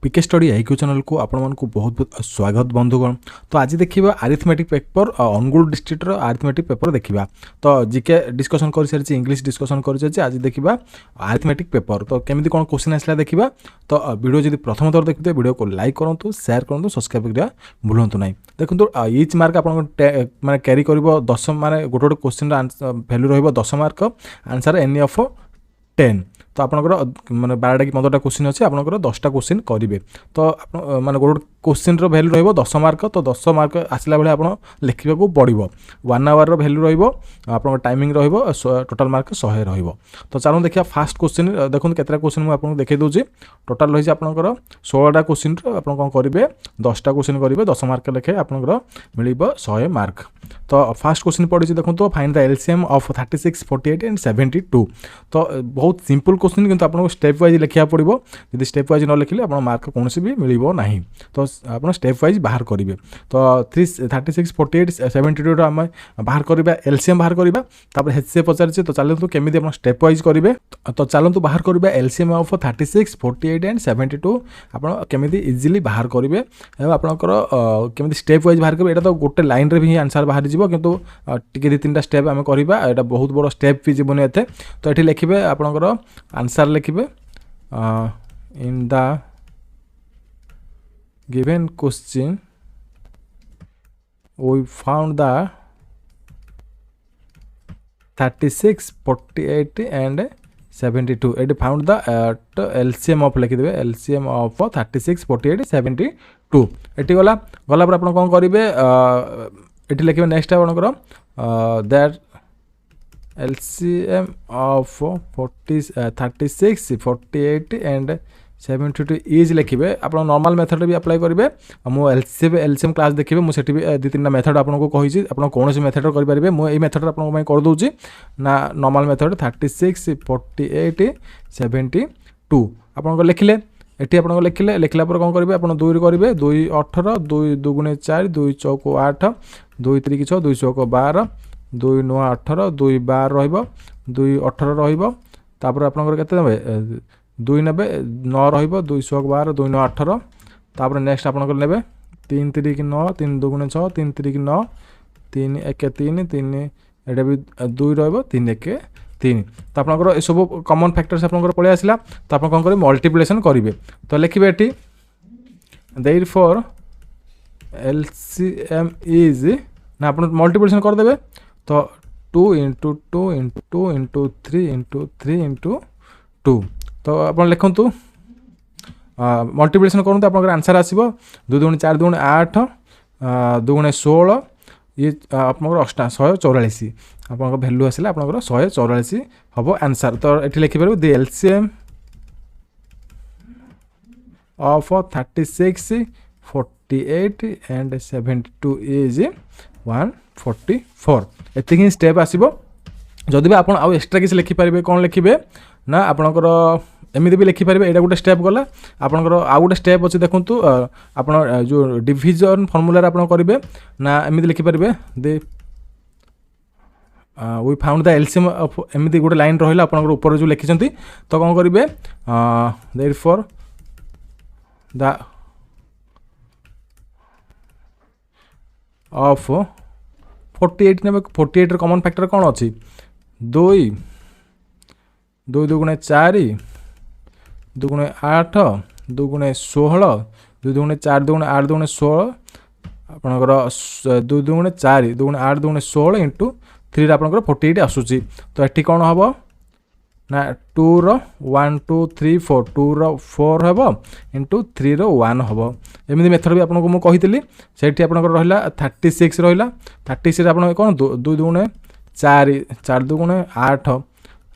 पीके study IQ channel को आपण मानक बहुत बहुत स्वागत बंधुगण। तो आज देखा arithmetic paper Angul district arithmetic paper देखा। तो जीके डिस्कसन कर सारी इंग्लिश डिस्कसन कर आज देखा आरिथमेटिक पेपर। तो केमी कौन क्वेश्चन आसला देखा। तो वीडियो जब प्रथम थर देखते वीडियो को लाइक करूँ, शेयर करूँ, सब्सक्राइब करा भूलु ना। देखो इच मार्क आप माने कैरी कर 10 माने गोटे गोटे क्वेश्चन वैल्यू रही 10 मार्क आंसर एनी ऑफ 10। तो आपंकर माने 12टा कि 15टा क्वेश्चन अच्छे आपंकर 10टा क्वेश्चन करेंगे। तो माने गोटे क्वेश्चन वैल्यू रही 10 मार्क। तो 10 मार्क आसला बेले आप लिखा पड़ो 1 आवर वैल्यू रहा टाइमिंग टोटाल मार्क 100 रही। तो चलो देखिए फास्ट क्वेश्चन देखो केतटा क्वेश्चन मुझे देखा दूसरी। टोटाल रही आपंकर 16टा क्वेश्चन आप कौन करेंगे 10टा क्वेश्चन करेंगे 10 मार्क लेखे आपंकर मिल 100 मार्क। तो फास्ट क्वेश्चन पड़ी देखो तो find the LCM of 36, 48 and 72। तो बहुत सिंपल क्वेश्चन किंतु आपको स्टेप वाइज लिखा पड़ो। यदि स्टेप वाइज न लिखिले आप मार्क कौन भी मिल ना। तो आप स्टेप वाइज बाहर करेंगे। तो 36, 48, 72 आम बाहर करवा एलसीएम बाहर करवा। तापर एचसीएफ पचारे तो चलते केमी आप स्टेप वाइज करेंगे। तो चलते बाहर करवा एलसीएम ऑफ 36, 48 एंड 72 आप केमी इजिली बाहर करेंगे। आपंकर केमी स्टेप वाइज बाहर करेंगे। तो गोटे लाइन रे भी आंसर बाहर जीव किंतु टिके 2-3टा स्टेप आम करवा। यहाँ बहुत बड़ स्टेप भी जीवन एते। तो ये लिखे आपंकर आंसर लिखे in the given question we found the 36, 48 and 72. it found the LCM of लिखिदेवे LCM of 36, 48, 72। Eighty गला पर आप कौन करेंगे ये लिखे नेक्स्ट आपंकर that LCM of 36, 48 and 72 is लिखे। आप नॉर्मल मेथड भी अप्लाई करेंगे। मुझे एलसीएम क्लास देखिए मुझे भी 2-3टा मेथड आपको कही आप कौन मेथड करेंगे। मुझे मेथड आपको करदे ना नॉर्मल मेथड 36, 48, 72 आप लिखिले। ये आप लिखिले लिखला कौन करेंगे आप 2 करेंगे 2 18, 2 2 4, 2 चौक 8, 2 3 6, 2 चौक 12, 2 9 18, 2 12 2 18 रहा। आपंकर के 2 9 9 रहा 2 चौक 12, 2 9 18। तापर नेक्स्ट आपंकर ने 3 3 9, 3 2 6, 3 3 9, 3 1 3, 3 एटा भी 2 रहा 3 1 3। तो आपंकर ये सब कॉमन फैक्टर्स आपंकर पलि आसला। तो आप कौन करेंगे मल्टीप्लिकेशन करेंगे। तो लिखिए ये देयरफॉर एलसीएम इज ना आप मल्टीप्लिकेशन करदे। तो 2 × 2 × 2 × 3 × 3 × 2। तो आप लिखु मल्टीप्लिकेशन करूँ आप आंसर आसो 2 2 4 2 8, 2 16 ये आप 144 आप भैल्यू आसला आप 144 हम आंसर। तो ये लिखिपारे the LCM of 36, 48 and 72 is 144। एतिक स्टेप आसो। जदि भी आप एक्सट्रा किसी लिखिपारे कौन लिखे ना आपणकर एमती भी लिखिपारे। यहाँ गोटे स्टेप गला आपंकर आउ गोटे स्टेप अच्छे देखूँ आप जो डिविजन फर्मूला आप करेंगे ना एमती लिखिपारे they we found the LCM of एमती गोटे लाइन रहा आप ऊपर जो लिखिं। तो कौन करेंगे देयरफॉर द ऑफ 48 ने 48 कॉमन फैक्टर कौन अच्छी 2 2 2 4, 2 8, 2 16, 2 2 4, 2 8, 2 16 आपंकर 2 2 4, 2 8, 2 16 इंटू 3 आपंकर 48 आसूसी। तो ये कौन हम ना 2 रो 1 2 3 4, 2 रो 4 हम इंटू 3 रो 1 हम। एमती मेथड भी आपको मुझे कही से आपंकर रहा 36 रहा 36 आप कौन 2 2 4, 4 2 8,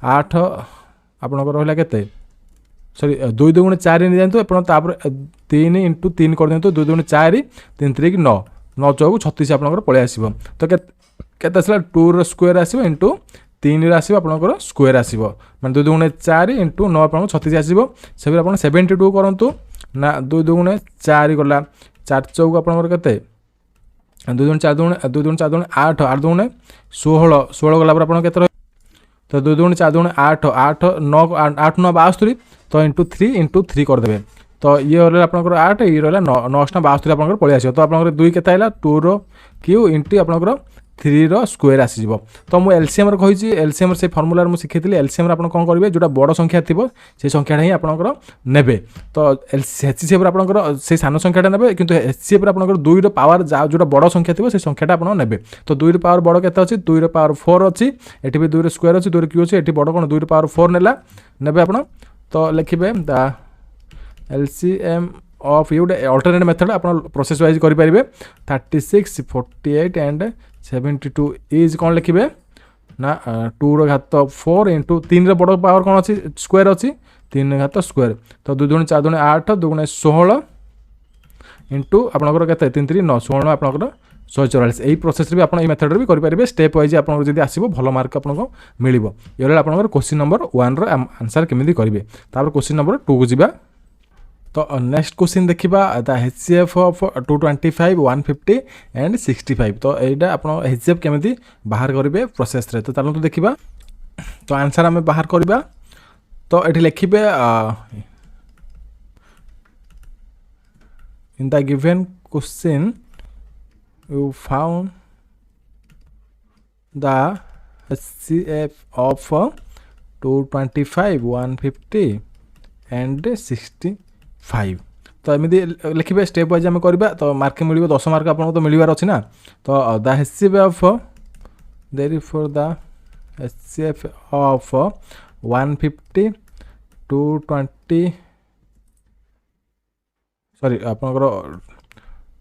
8 आपंकर रहा के सॉरी 2 2 4 नहीं जातु आप 3 × 3 कर दिखाँ 2 2 4, 3 3 9, 9 चौक 36 आपंकर पलि आसो। तो केते आसला 2 स्क्वायर आसो इंटू 3 आसो आपंकर स्क्वायर आसो मैं 2 2 4 इंटू 9 आप 36 आसो। से आप 72 करूँ ना 2 2 4 गला 4 चौक आपंकर के 2 2 4 2 2 4 2 8, 8 2 16, 16 गला आप तो 2 2 4 2 8, 8 9 8 9 62। तो इंटू 3 करदे तो ये रहा आपंकर 8 ये रहा 9 9 आपंकर पलि आस तो आपंकर 2 के 2 रू इंटू आपंकर 3 स्क्वायर आसीज तो मुझे एलसीएम कही एलसीएम से फर्मुला मुझे शिखी एलसीएम आप कौन करेंगे जोटा बड़ संख्या थी से संख्याटा ही आपंकर ने तो एचसीएफ आपंकर से सान संख्याटा ने कि एचसीएफ आपंकर 2 पावर जोटा बड़ संख्या थी से संख्याटा आप ने तो 2 पावर बड़ के 2 पावर 4 अच्छी ये भी 2 स्क्वायर अच्छी 2 क्यू अच्छी ये बड़ कौन 2 पावर 4 नेला ने आप तो लिखे द एलसीएम ऑफ ये गोटे अल्टरनेट मेथड आप प्रोसेस वाइज करेंगे 36 48 एंड 72 इज कौन लिखे ना 2 घात 4 इंटू 3 बड़ पावर कौन अच्छी स्क्वायर अच्छी 3 घात स्क्वायर तो 2 दूनी 4 दूनी 8 2 गुणे 16 इंटू आपंकर के 3 3 9 16 आपंकर 144 यही प्रोसेस भी आप मेथड भी करेंगे स्टेप वाइज आप आसो भल मार्क आपको मिल ये आपंकर क्वेश्चन नंबर 1 आंसर केमी करेंगे क्वेश्चन नंबर 2 को जावा तो नेक्स्ट क्वेश्चन देखा द एचसीएफ ऑफ 225 150 एंड 65 तो यहाँ आप एचसीएफ केमी बाहर करेंगे प्रोसेस रे तो चलते देखा तो आंसर आम बाहर करवा तो ये लिखे in the given question you found the HCF of 225 150 and 65 तो एमती लिखे स्टेप वाइज आम करवा तो मार्क मिल 10 मार्क आपको तो मिलवार अच्छी ना तो the HCF of their for the HCF of 150 220 sorry आपंकर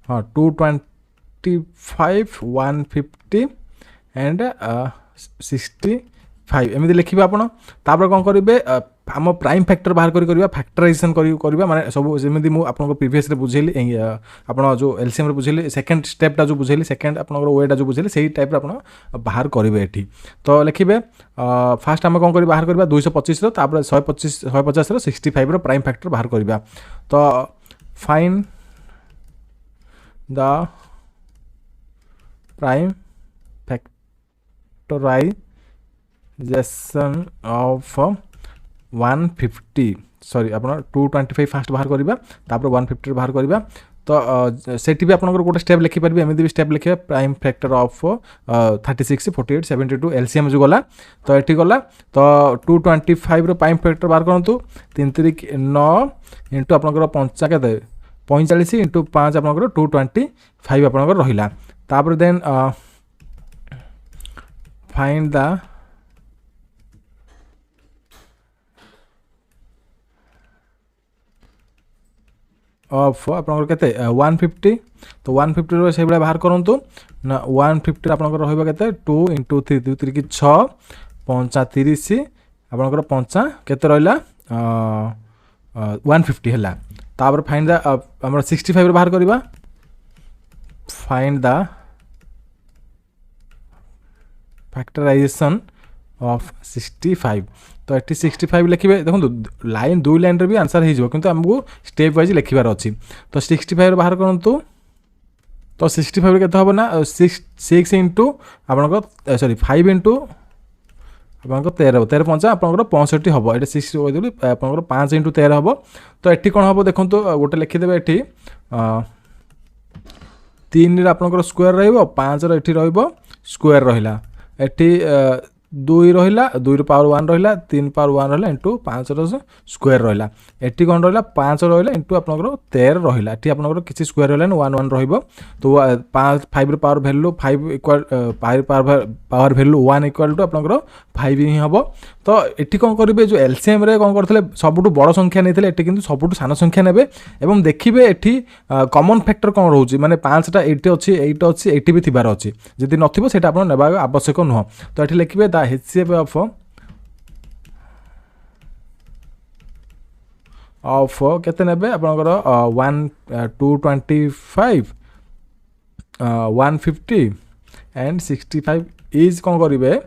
हाँ 225 150 एंड 65 एमती लिखे आपड़ कौन करेंगे आम प्राइम फैक्टर बाहर कर फैक्टराइजेशन करवा माने सब जमी मुझे प्रीवियस बुझेली आप जो एलसीएम बुझेली सेकेंड स्टेपटा जो बुझेली सेकेंड आप वेटा जो बुझेली से टाइप आप बाहर करेंगे ये तो लिखे फास्ट आम कौन कर बाहर करवा 225 150 65 प्राइम फैक्टर बाहर करवा तो find the prime factorization of 150 sorry आप 225 फास्ट बाहर करवा 150 बाहर करवा तो सेठी भी आपंकर गोटे स्टेप लिखिपारे एमती भी स्टेप लिखे प्राइम फैक्टर ऑफ 36 48 72 एलसीएम जो गला तो ये गला तो 225 प्राइम फैक्टर बाहर करूँ 3 3 9 इंटू आपंकर 5 के 45 इंटू 5 आपंकर 225 आपंकर रहा तापर देन फाइंड द ऑफ आपंकर के 150 तो 150 से भाया बाहर करूँ ना 150 आपंकर रहा 2 इंटू 3 2 3 6 35 आपंकर 5 केते रहा 150 है तापर फाइंड द आम 65 बाहर करवा फाइंड द फैक्टराइजेशन ऑफ 65 तो ये 65 लिखे देखो लाइन 2 लाइन रे भी आंसर हो किंतु आमको स्टेप वाइज लिखार अच्छी तो 65 बाहर करूँ तो 65 के हम ना 6 इंटू आप सॉरी 5 इंटू आप 13 13 5 आप 65 हम ये 6 आप 5 इंटू 13 हम तो ये कौन हम देखो गोटे लिखिदे ये 3 आपंकर स्क्वायर रहा 5 ये स्क्वायर रहा ये 2 रहा 2 पावर 1 रहा 3 पावर 1 रहा इंटू 5 स्क्वायर रहा ये कौन रहा 5 रहा इंटू आप 13 रहा ये आपंकर किसी स्क्वायर रहा 1 1 रहा तो 5 power value 5 equal power value 1 equal to आपंकर 5 ही हम तो ये कौन करेंगे जो एलसीएम रे कौन करते सबुठ बड़ संख्या नहीं ये कि सबुठ सान संख्या ने देखिए ये कॉमन फैक्टर कौन रोचे माने 5टा ये अच्छी एट अच्छी ये भी थबार अच्छी जदि नथिबो सेटा आपन नेबा आवश्यक नुह तो ये लिखिए द एचसीएफ ऑफ केते नेबे आपनकर 225 150 एंड 65 इज कौन करेंगे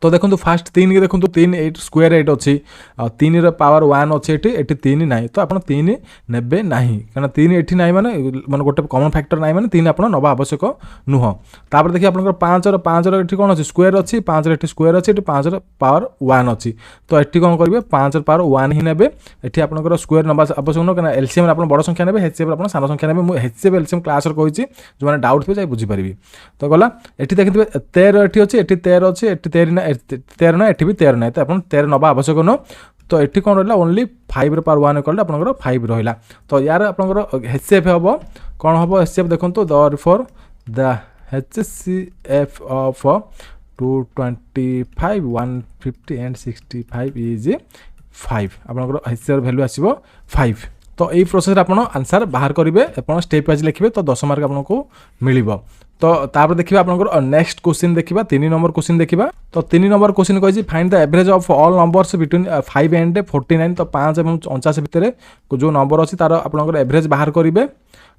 तो देखो फास्ट 3 के देखो 3 8 स्क्वायर 8 अच्छी 3 पावर 1 अच्छे ये 3 ना तो आप 3 ने ना कहीं 3 ये ना माने गोटे कमन फैक्टर ना माने 3 आप नवा आवश्यक नुह तापर देखिए आप 5 ये कौन अच्छी स्क्वायर अच्छी 5 ये स्क्वायर अच्छी 5 पावर 1 अच्छी तो ये कौन करेंगे 5 पावर 1 ही ने ये आपंकर स्क्वायर नवा आवश्यक नुह कहीं एलसीएम आप बड़ संख्या ने एचसीएफ आप सान संख्या ने एचसीएफ एलसीएम क्लास कही जो मैंने डाउट थे बुझीपारि तो गला ये देखिए 13 ये अच्छी ये 13 अच्छी ये 13 ना ये भी 13 ना तो आप 13 नवा आवश्यक न तो ये कौन रहा ओनली 5 पावर 1 कले आप 5 रहा तो यार आपंकर एचसीएफ हम कौन हम एचसीएफ देखो therefore the HCF of 225 150 and 65 is 5 आपंकर एचसीएफ वैल्यू आसो 5 तो यही प्रोसेस आप आंसर बाहर करेंगे आप स्टेप वाइज लिखे तो 10 मार्क आपको मिल तो तापर देखिए आपंकर नेक्स्ट क्वेश्चन देखा 3 नंबर क्वेश्चन देखा तो 3 नंबर क्वेश्चन कही find the average of all numbers between 5 and 49 तो 5 और 49 भितर जो नंबर अच्छी तार आपंकर एवरेज बाहर करेंगे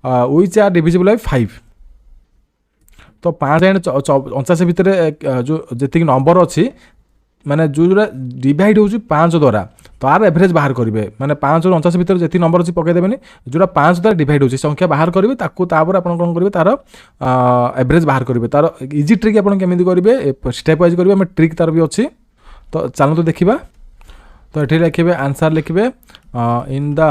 व्हिच आर डिविजिबल बाय 5 तो 5 एंड 49 भितर जो जी नंबर अच्छी माने जो डिवाइड हो 5 द्वारा तार एवरेज बाहर करेंगे माने 5 और 49 भितर जी नंबर अच्छी पकईदेवे जो 5 द्वारा डिवाइड हो संख्या बाहर करेंगे तापर आप कौन करेंगे तार एवरेज बाहर करेंगे तार इजी ट्रिक आप केमी करेंगे स्टेप वाइज करेंगे आम ट्रिक तार भी अच्छी तो चलो तो देखा तो ये लिखे आंसर लिखे in the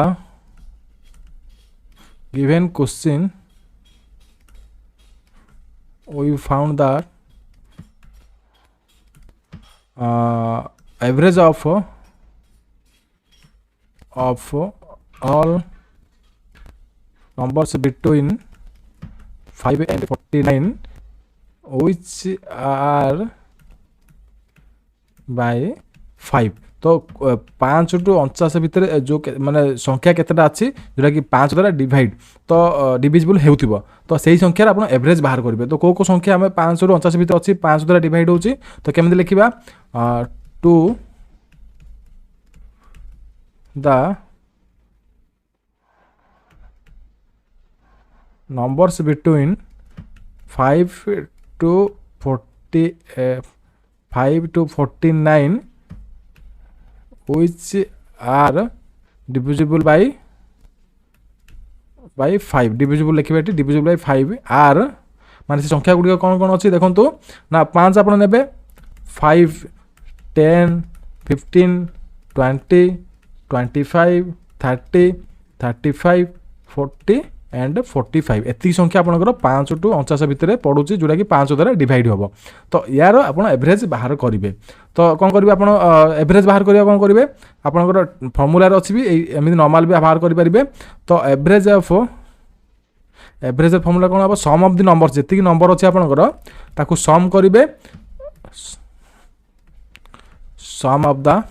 given question we found that average of all numbers between 5 and 49 which are by 5 तो 5 टू 49 भितर जो माने संख्या केतेटा अच्छी जोटा कि 5 द्वारा डिवाइड तो डिविजिबल हेउथिबो तो सही संख्या आप एवरेज बाहर करेंगे तो को संख्या आम 5 रु 49 भितर अच्छी 5 द्वारा डिवाइड होची तो केମିତି लिखिबा to the numbers between 5 to 49 which are divisible by 5 divisible लिखिबा divisible by 5 are माने संख्या गुडी कौन कौन अच्छी देखो ना 5 आप ने 5 10 15 20 25 30 35 40 एंड 45 एति संख्या आपंकर 5 टू 49 भितर पड़ुची जोटा कि 5 द्वारा डिवाइड हम तो यार आप एवरेज बाहर करेंगे तो कौन करेंगे आप एवरेज बाहर करिया कौन करेंगे आपंकर फर्मूलार अच्छी भी एमती नॉर्मल भी बाहर करेंगे तो एवरेज फर्मूला कौन हम सम ऑफ द नंबर जी नंबर अच्छे आपंकर ताकू सम करेंगे सम ऑफ द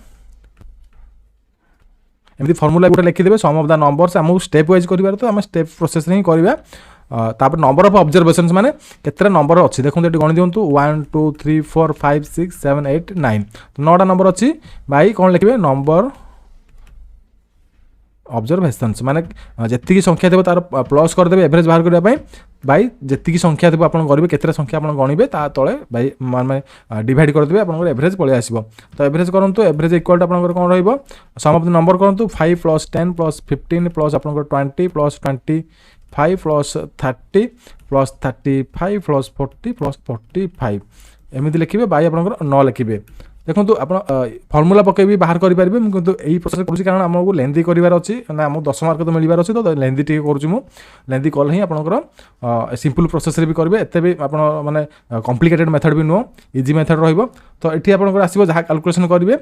एमती फर्मूला गोटे लिखिदेवे सम ऑफ द नंबर्स आमको स्टेप वाइज कर तो आम स्टेप प्रोसेस ही करवा तापर नंबर ऑफ ऑब्जर्वेशंस माने केतरा नंबर अच्छी देखो ये गणि दिंतु 1 2 3 4 5 6 7 8 9 तो 9टा नंबर अच्छी भाई कौन लिखे नंबर ऑब्जर्वेशंस माने जी संख्या थे तार प्लस करदे एवरेज बाहर करने भाई जी संख्या थे आप करेंगे केतरा संख्या आप गणिबे ता तले भाई माने डिवाइड करदे आप एवरेज पलि आसो तो एवरेज करूँ एवरेज इक्वल टू आप कौन रही सम ऑफ द नंबर करूँ 5 प्लस 10 प्लस 15 प्लस आप 20 plus 25 plus 30 plus 35 plus 40 plus 45 एमती लिखे भाई आप 9 लिखे देखो आप फर्मूला पकई भी बाहर करेंगे किंतु यही प्रोसेस करुँच कारण आमको लेंदी करार अच्छी ना आम 10 मार्क तो मिलबार अच्छी तो लेंदी टी करूँ लेंदी कले ही आपंकर सिंपल प्रोसेस भी करेंगे एत भी आप माने कॉम्प्लिकेटेड मेथड भी नुह इजी मेथड रही तो ये आपंकर आसो जहाँ कैलकुलेशन करेंगे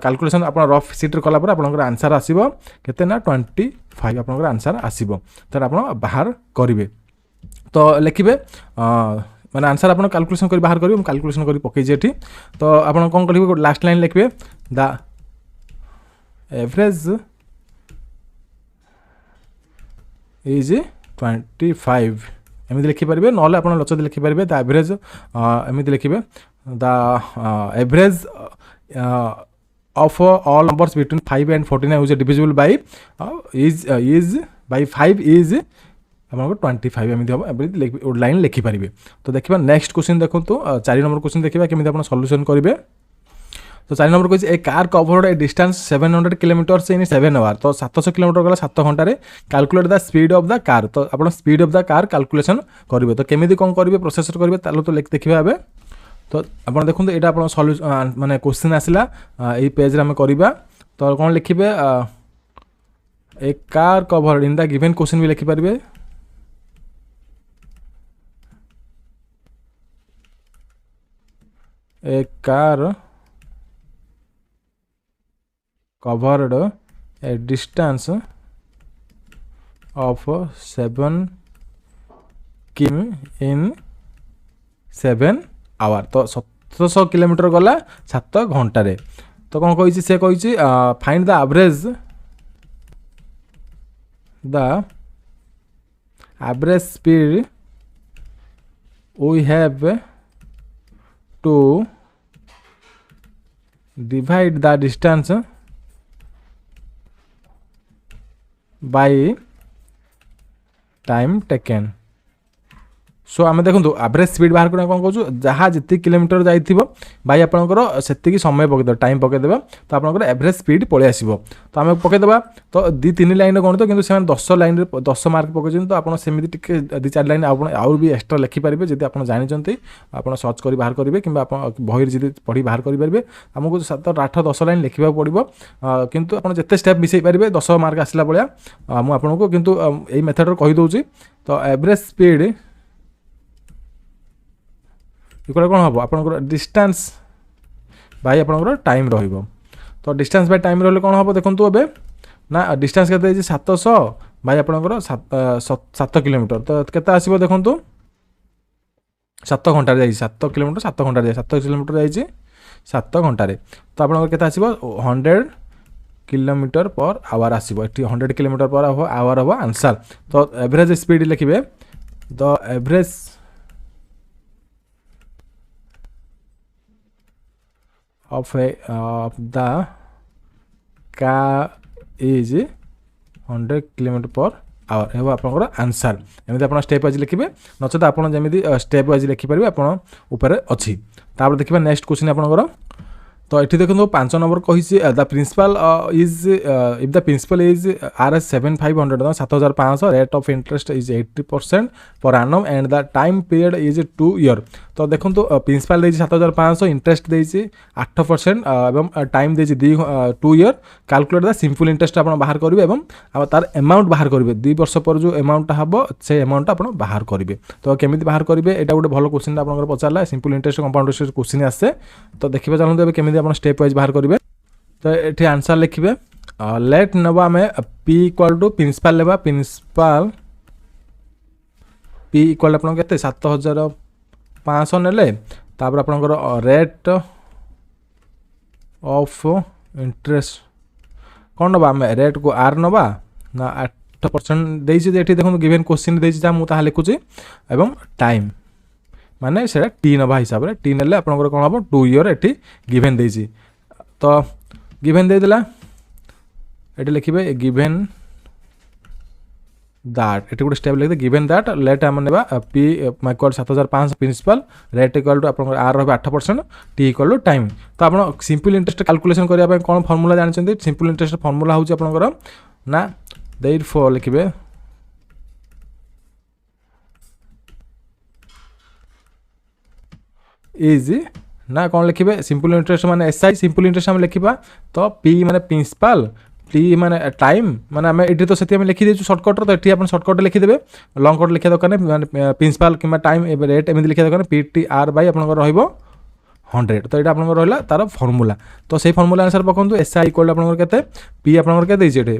कैलकुलेशन आप रफ सीट्रे कलापर आपंकर आंसर आसो केते ना 25 आपंकर आंसर आसो तो आप बाहर करेंगे तो लिखे माने आंसर आप कैलकुलेशन कर बाहर करेंगे कैलकुलेशन कर पकईजे ये तो आप कौन करेंगे लास्ट लाइन लिखे द एवरेज इज 25 एमती लिखिपारे ना आप लचद लिखिपारे द एवरेज एमती लिखे the average of all numbers between 5 and 49 which are divisible by is by 5 is आपको 25 एमती हम लाइन लिखिपारे तो देखिए नेक्स्ट क्वेश्चन देखो तो 4 नंबर क्वेश्चन देखिए केमी आप सॉल्यूशन करेंगे तो 4 नंबर कही a car covered a distance 700 kilometre in 7 hour तो 700 किलोमीटर गला 7 घंटे calculate the speed of the car तो आप speed of the car calculation करेंगे तो केमी कौन करेंगे प्रोसेसर करेंगे तो देखिए ए तो आप देखो यहाँ आप सल्यूशन माने क्वेश्चन आसला यही पेज आम करवा तो कौन लिखे a car covered in the given question भी लिखिपारे a car covered a distance of 7 km in 7 hour तो 700 किलोमीटर गला 7 घंटे तो कौन कही से कही find the average speed we have to divide the distance by time taken so आम देखो एवरेज स्पीड बाहर करना कौन कहूँ जहाँ जी किलोमीटर जाइए भाई आपंकर से समय पकईदे टाइम पकईदे तो आपंकर एवरेज स्पीड पलि आसो तो आम पकईदे तो 2-3 लाइन गणित कितु से 10 लाइन 10 मार्क पकई तो आप सेमती 2-4 लाइन आउ भी एक्सट्रा लिखिपारे जब आप जानते आप सर्च कर बाहर करेंगे कि बही जी पढ़ी बाहर करेंगे आमको 7-8-10 लाइन लिखा पड़ो किंतु आप जिते स्टेप मिसई पारे 10 मार्क आसला भाया मुझे कितु यही मेथड कहीदे तो एवरेज स्पीड इक्वल कौन हम आप डिस्टेंस बाय आपंकर टाइम रहिबो तो डिस्टेंस बाय टाइम रही कौन हम देखो ए ना डिस्टेंस के 700 बाय आपंकर 7 किलोमीटर तो केते आसीबो देखो 7 घंटा 7 किलोमीटर 7 घंटा 7 किलोमीटर जाइए 7 घंटे तो आपंकर केते आसीबो 100 किलोमीटर पर आवर आसीबो 100 किलोमीटर पर आवर हम आंसर तो एवरेज स्पीड लिखिबे the average of the car is 100 km per hour है आपंकर आंसर एमती आप स्टेप वाइज लिखे नचेत आप जमी स्टेप वाइज लिखिपारे आप अच्छी तापर देखिए नेक्स्ट क्वेश्चन आपंकर तो ये देखो 5 नंबर कही the principal is if the principal is RS 7500 7500 rate of interest is 80% per annum and the time period is 2 year तो देखो प्रिंसिपल देती 7500 इंटरेस्ट देती 8% एवं टाइम देती 2 year calculate the simple interest आप बाहर करेंगे और तार अमाउंट बाहर करेंगे 2 वर्ष पर जो अमाउंट हम से अमाउंट आप बाहर करेंगे तो केमी बाहर करेंगे यहाँ गोटे भल क्वेश्चन आप पचारा simple interest compound interest question आसे तो देखिए चलते केमी आप स्टेप वाइज बाहर करेंगे तो ये आंसर लिखे लेट नवा आम P इक्वल टू प्रिंसिपल लेवा प्रिंसिपल P इक्वल आप 7500 नेले तापर आपनकर रेट ऑफ इंटरेस्ट कौन नवा आम रेट को R नवा ना 8% देछि ये देखो गिवन क्वेश्चन देछि जा मु ताहा लिखुछि एवं टाइम माने से टी नवा हिसाब से टी नेले आपनकर कौन हम 2 ईयर एटी गिवन देछि तो गिवन दे देला ये लिखे गिवन दैट ये गोटे स्टेप लिखते गिवन दैट लेट आम ने P equal 7500 principal rate equal to आप R रहा 8% T इक्वल टू टाइम तो आप सिंपल इंटरेस्ट कैलकुलेशन करने कौन फर्मूला जानते सिंपल इंटरेस्ट फर्मूला हूँ आपंकर ना देयरफॉर लिखे इज ना कौन लिखे सिंपल इंटरेस्ट माने SI सिंपल इंटरेस्ट हम लिखा तो P माने प्रिंसिपल T माने टाइम माने आम ये तो से लिखी देचु सर्टकट तो ये सर्टकट लिखिदेवे लंग कट लिखा दरकार नहीं प्रिंसिपल कि टाइम रेट एमती लिखा दरकार PTR बाय आपंकर रहा 100 तो ये आपंकर रहा तार फर्मूला तो सही फर्मूला आंसर पकातु SI इक्वल आपंकर के P आपंकर के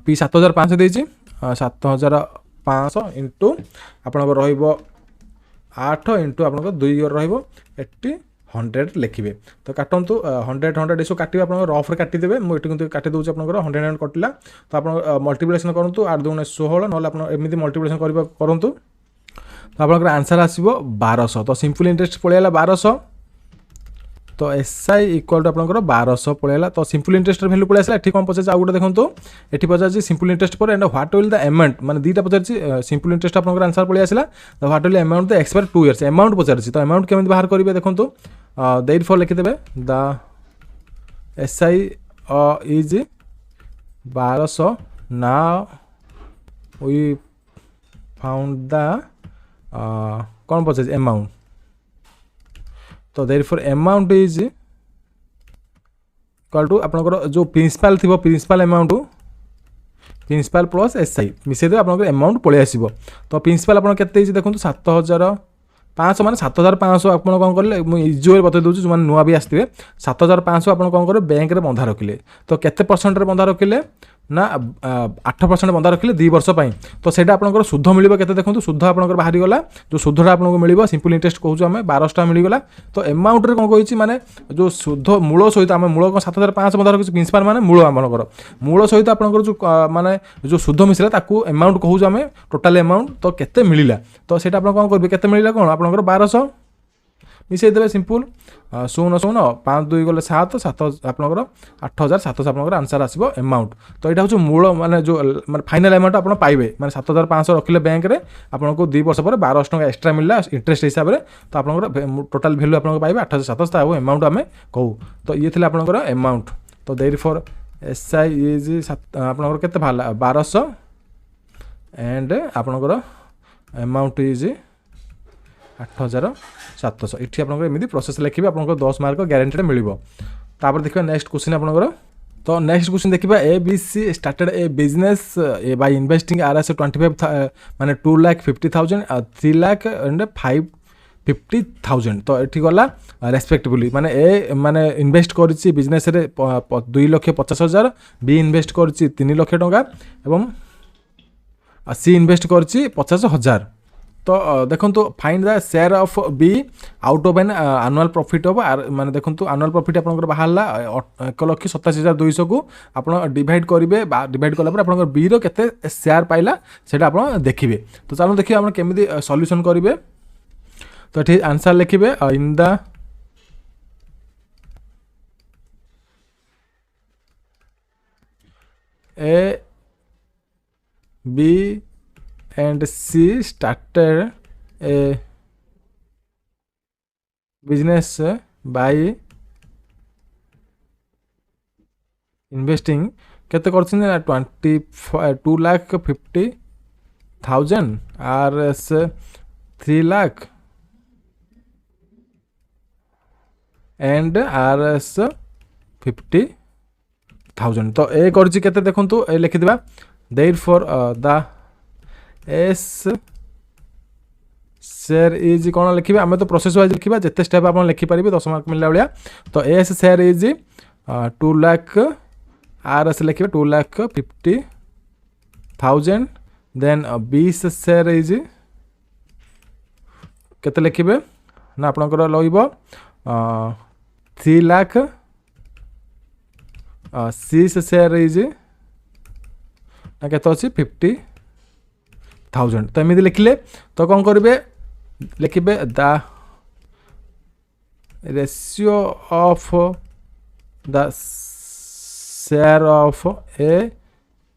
P 7500 देछि 7500 इंटू आपंकर रहिबो 8 इंटू आप 2 ईयर रही 100 लिखे तो काटतु 100 इसो काटे आप रफ्रे काटिदेवे मुझे काटी दूसरी आप 100 कटिला तो आप मल्टीप्लिकेशन करूँ 8 2 16 ना एमती मल्टीप्लिकेशन करूँ तो आप आंसर आसो 1200 तो सिंपल इंटरेस्ट पड़ेगा 1200 तो एसआई इक्वाल टू आपंकर 1200 पड़ेगा। तो सिंपल इंटरेस्ट भैल्यू पड़े आसला। कौन पचार आउ गोटे देखो ये पचार सिंपल इंटरेस्ट पर and what will the amount माने दुईटा पचार सिंपल इंटरेस्ट आपंकर आंसर पड़े आसला। तो what will amount the expire 2 years amount पचार। तो अमाउंट केमी बाहर करेंगे देखो देर फॉर लिखिदेवे द एसआई इज 1200 ना वी फाउंड द कौन पचार अमाउंट। तो therefore amount is equal to आपंकर जो प्रिंसिपाल थी principal amount principal plus SI मिसेदे आपंकर अमाउंट पलि आसो। तो प्रिंसिपाल आप के देखो 7500 माने 7500 आप कौन करेंगे मुझे इजुअल बता दूसरी जो नुआ भी आसते 7500 आप कौन करेंगे बैंक में बंधा रखिले। तो केते परसेंट बंधा रखिले ना 8% बंधा रखिले 2 वर्ष पाई। तो सेटा आपंकर सुध मिल के देखो सुध आपंकर बाहरी गला जो सुधटा आपको मिल सिंपल इंटरेस्ट कहूँ आम 1200 मिलगला। तो अमाउंट रे कौन कही माने जो सुध मूल सहित आम मूल 7500 बंधा रखी प्रिंसिपाल माने मूल आमर मूल सहित आपंकर जो माने जो सुध मिसला ताकू अमाउंट कहूँ आम टोटाल अमाउंट। तो केते मिलला तो सेटा आप कौन करेंगे केते मिलला कौन आपंकर 1200 मिसईदेवे सिंपल 0 0 5 2 गले 7 7 आपंकर 8700 आपंकर आंसर आसो अमाउंट। तो यहाँ हूँ मूल माने जो माने फाइनाल अमाउंट आप पाइबे माने 7500 रखिले बैंक में आपको 2 वर्ष पर 1200 टका एक्सट्रा मिलला इंटरेस्ट हिसाब से। तो आपंकर टोटाल भैल्यू आप पाइबे 8700 आउ अमाउंट आम कहूँ। तो ये थे आपंकर अमाउंट। तो देर फॉर एसआई इज आपंकर केते बाहरला 1200 एंड आपंकर अमाउंट इज 8700। ये आपंकर एमती प्रोसेस लिखे आपको 10 मार्क ग्यारंटी मिल। तापर देखिए नेक्स्ट क्वेश्चन आपंकर। तो नेक्स्ट क्वेश्चन देखिए A B C started a business by investing RS 25 माने 2,50,000 3 लाख एंड 550,000। तो ये गला रेस्पेक्टिवली माने ए माने इन्वेस्ट करिछि बिजनेस रे 2,50,000 बी इन्वेस्ट करिछि 3 लाख टंका एवं सी इन्वेस्ट करिछि 50,000। तो देखो find the share of be out of an annual profit of माने देखो एनुअल प्रॉफिट आपंकर बाहरला 1,87,200 को आप डिवाइड करेंगे डिवाइड कला आप बी रो केते शेयर पाइला सेटा आप देखिए। तो चलो देखिए आप केमिति सॉल्यूशन करेंगे। तो ये आंसर लिखिए in the A B and C started a business by investing केते करछिन 2,50,000 RS 3 लाख एंड RS 50,000। तो ए करछि केते देखंतु ए लिखि दिबा therefore the A's share is कौन लिखिए आम तो प्रोसेस वाइज लिखा जिते स्टेप आप लिखिपारे 10 मार्क मिलला भाया। तो S share is 2 lakh R S लिखे 2,50,000 देन बी शेयर इज केते लिखिए ना आपंकर लइब 3 लाख सी शेयर इज ना केते अच्छी 50,000। तो एमती लिखिले तो कौन करेंगे लिखिए the ratio of the share of A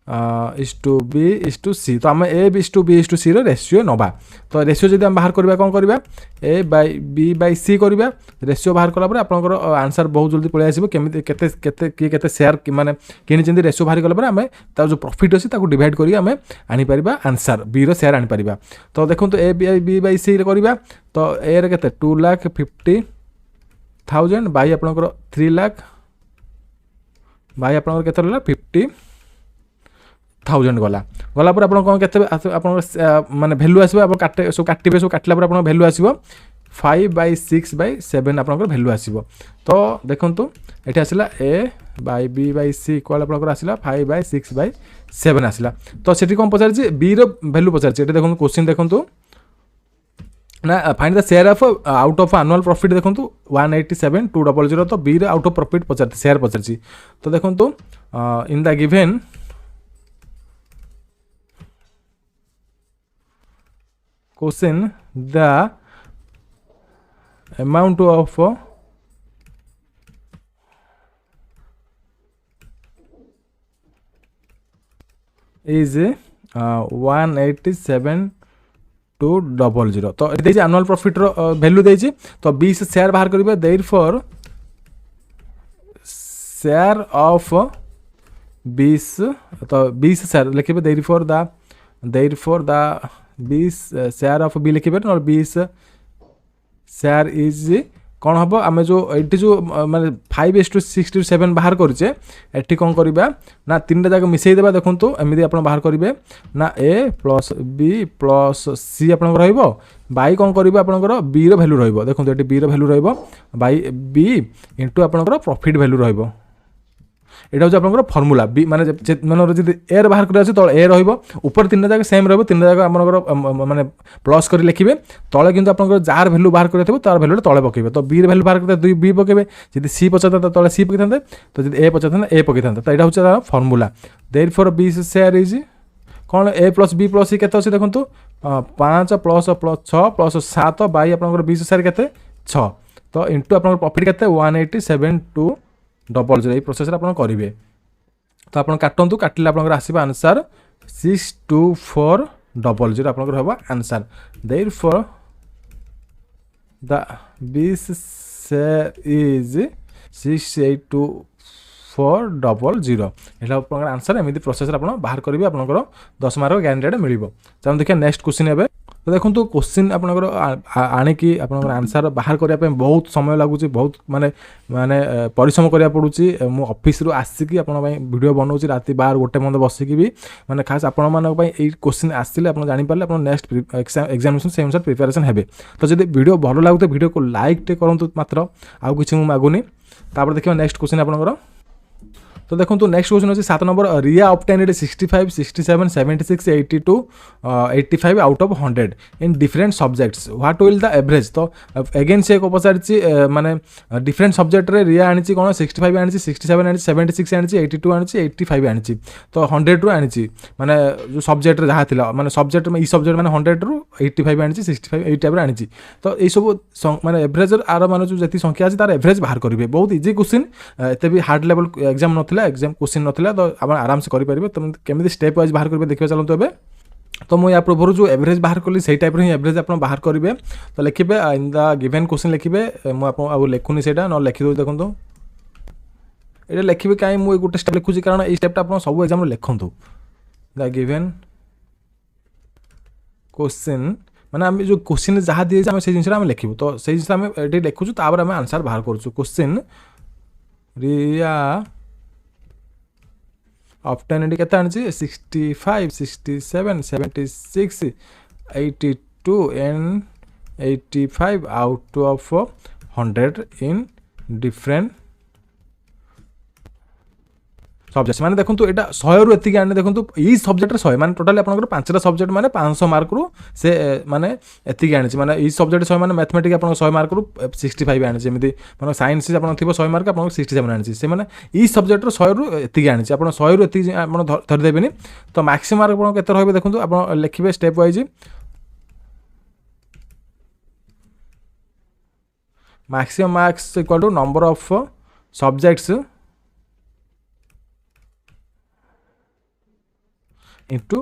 is to B is to C. तो आम A is to B is to C ratio नवा। तो रेशियो जब बाहर करवा कौन करवा A by B by C करवा रेशियो बाहर कलापर आपंकर आंसर बहुत जल्दी पलि आसो केमी केते शेयर माने किनी रेशियो बाहर कलापर आम जो प्रॉफिट अच्छी डिवाइड करी आम आनीपर आंसर बी रो शेयर आनीपर। तो देखो ए बी बाय सी करवा तो ए रे केते 2,50,000 बाय आपंकर 3 लाख बाय आपंकर केते रहला 50,000 गला पर आप कौन के माने भैल्यू आसो आप काटे सब काटे सब काटला आप भैल्यू आसो 5/6/7 आप भैल्यू आसो। तो देखो ये आसला ए by B by C equal आप आसला 5/6/7 आसला। तो सेठी कौन पचार बी रो भैल्यू पचार देखो क्वेश्चन देखो ना find the share of out of annual profit देखो 187,200। तो बी रो आउट ऑफ प्रॉफिट पचार शेयर पचार। तो देखो in the given question the amount of is 187,200 तो ये एनुअल प्रॉफिट वैल्यू देछि तो 20 शेयर बाहर करिवे देयरफॉर शेयर ऑफ 20 तो 20 शेयर लिखिबे therefore the 20 share of B लिखिबे और 20 शेयर इज कौन हम आम जो ये जो माने 5:67 बाहर करें एटी कौन करवा ना 3टा जाक मिसईदेवा देखूँ एमती आप बाहर करेंगे ना ए प्लस बी प्लस सी आप बाई कौन करेंगे आपंकर बी रैल्यू रही देखो ये बी रैल्यू रही बी इंटू आपंकर प्रॉफिट वैल्यू रही এটা হচ্ছে আপনার ফর্মুলা বি মানে মানে যদি এর বাহার করে আছে তলে এ রহব উপর 3টা জায়গা সেম রহব 3টা জায়গা আপনার মানে প্লস করে লিখবে তলে কিন্তু আপনার যার ভ্যালু বাহার করে থাকবে তার ভ্যালুটা তলে পকাইবে তো বি ভ্যালু বাহার করতে 2 বি পকাইবে যদি সি পচাইতে তলে সি পকাইতে তো যদি এ পচাইতে এ পকাইতে তো এটা হচ্ছে তার formula therefore B share is কোন এ প্লস বি প্লস সি কেতে আছে দেখুন 5 প্লস 6 প্লস 7 বাই আপনার বি শেয়ার কেতে 6 তো ইনটু আপনার প্রফিট কেতে 187,200 ये प्रोसेस आप करेंगे तो आप काटतु काटिले आप आसवा आंसर 62400 आप आंसर देयरफॉर द बीस शेयर इज 682,400 ये आंसर एमती प्रोसेस आप बाहर करेंगे आप 10 मार्क ग्यारंटेड मिल चलो देखिए नेक्स्ट क्वेश्चन है तो देखो क्वेश्चन आपंकर आणिकी आप आंसर बाहर करने बहुत समय लगुच बहुत माने माने परिश्रम करा पड़ुची मु ऑफिस रु आसिकी आपण वीडियो बनाऊँ राति 12 गोटे मत बसिकी भी माने खास आपण क्वेश्चन आसिले आप जानी पारे आप नेक्स्ट एग्जामिनेशन से अनुसार प्रिपरेशन हेबे तो जब वीडियो भल लगुते वीडियो को लाइक टे करंतु मात्र आउ किछि मु मागुनी तापर देखियो नेक्स्ट क्वेश्चन आपनकर तो देखो नेक्स्ट क्वेश्चन अच्छे 7 number Riya obtained 65 67 76 82 85 out of 100 in different subjects what will the average तो अगेन से को पचारि माने डिफरेंट सब्जेक्ट रे रिया आनी कौन 65 आनी 67 आनी 76 आनी 82 आनी 85 आनी तो 100 रु आनी माने जो सब्जेक्ट जहाँ थिला माने सब्जेक्ट में ई सब्जेक्ट माने 100 रु 85 आनी 65 एई टाइप आनी तो ये सब माने एवरेज आर माने जो जति संख्या अछि तार एवरेज बाहर करिवे बहुत इजी क्वेश्चन एते भी हार्ड लेवल एग्जाम नथिला एग्जाम क्वेश्चन नथिला तो आप आराम से करेंगे तुम केमी स्टेप वाइज बाहर करेंगे देखिए चलते ए तो मुझे या पूर्व जो एवरेज बाहर कली से टाइप ही एवरेज आप बाहर करेंगे तो लिखे इन द गिवन क्वेश्चन लिखे मुझे लिखुनी से न लिखिद देखो ये लिखे कहीं मुझे गोटे स्टेप लिखुची कारण ये स्टेपटा आप सब एग्जाम लिखु द गिवन क्वेश्चन माने आम जो क्वेश्चन जहाँ दिए से जिन लिखू तो से जिन ये लिखुचु तापर आम आंसर बाहर करूँ क्वेश्चन रिया ऑब्टेन्ड के 65 67 76 82 and 85 out of 100 in different subject माने देखो ये 100 रु एति आने देखो ये सब्जेक्ट 100 माने टोटली आपनकर 5टा सब्जेक्ट माने 500 मार्क रु से माने एति आनी माने ये सब्जेक्ट 100 माने मैथमेटिक्स आपन 100 मार्क रु 65 आनी जेमिति माने साइंस आपन थिबो 100 मार्क आपन 67 आनी से माने ये सब्जेक्ट 100 रु एति आनी आपन 100 रु एति आपन धरि देबेनी तो मैक्सिमम मार्क आपन केते रहबे देखो आपन लिखिबे step wise maximum marks equal to number of subjects into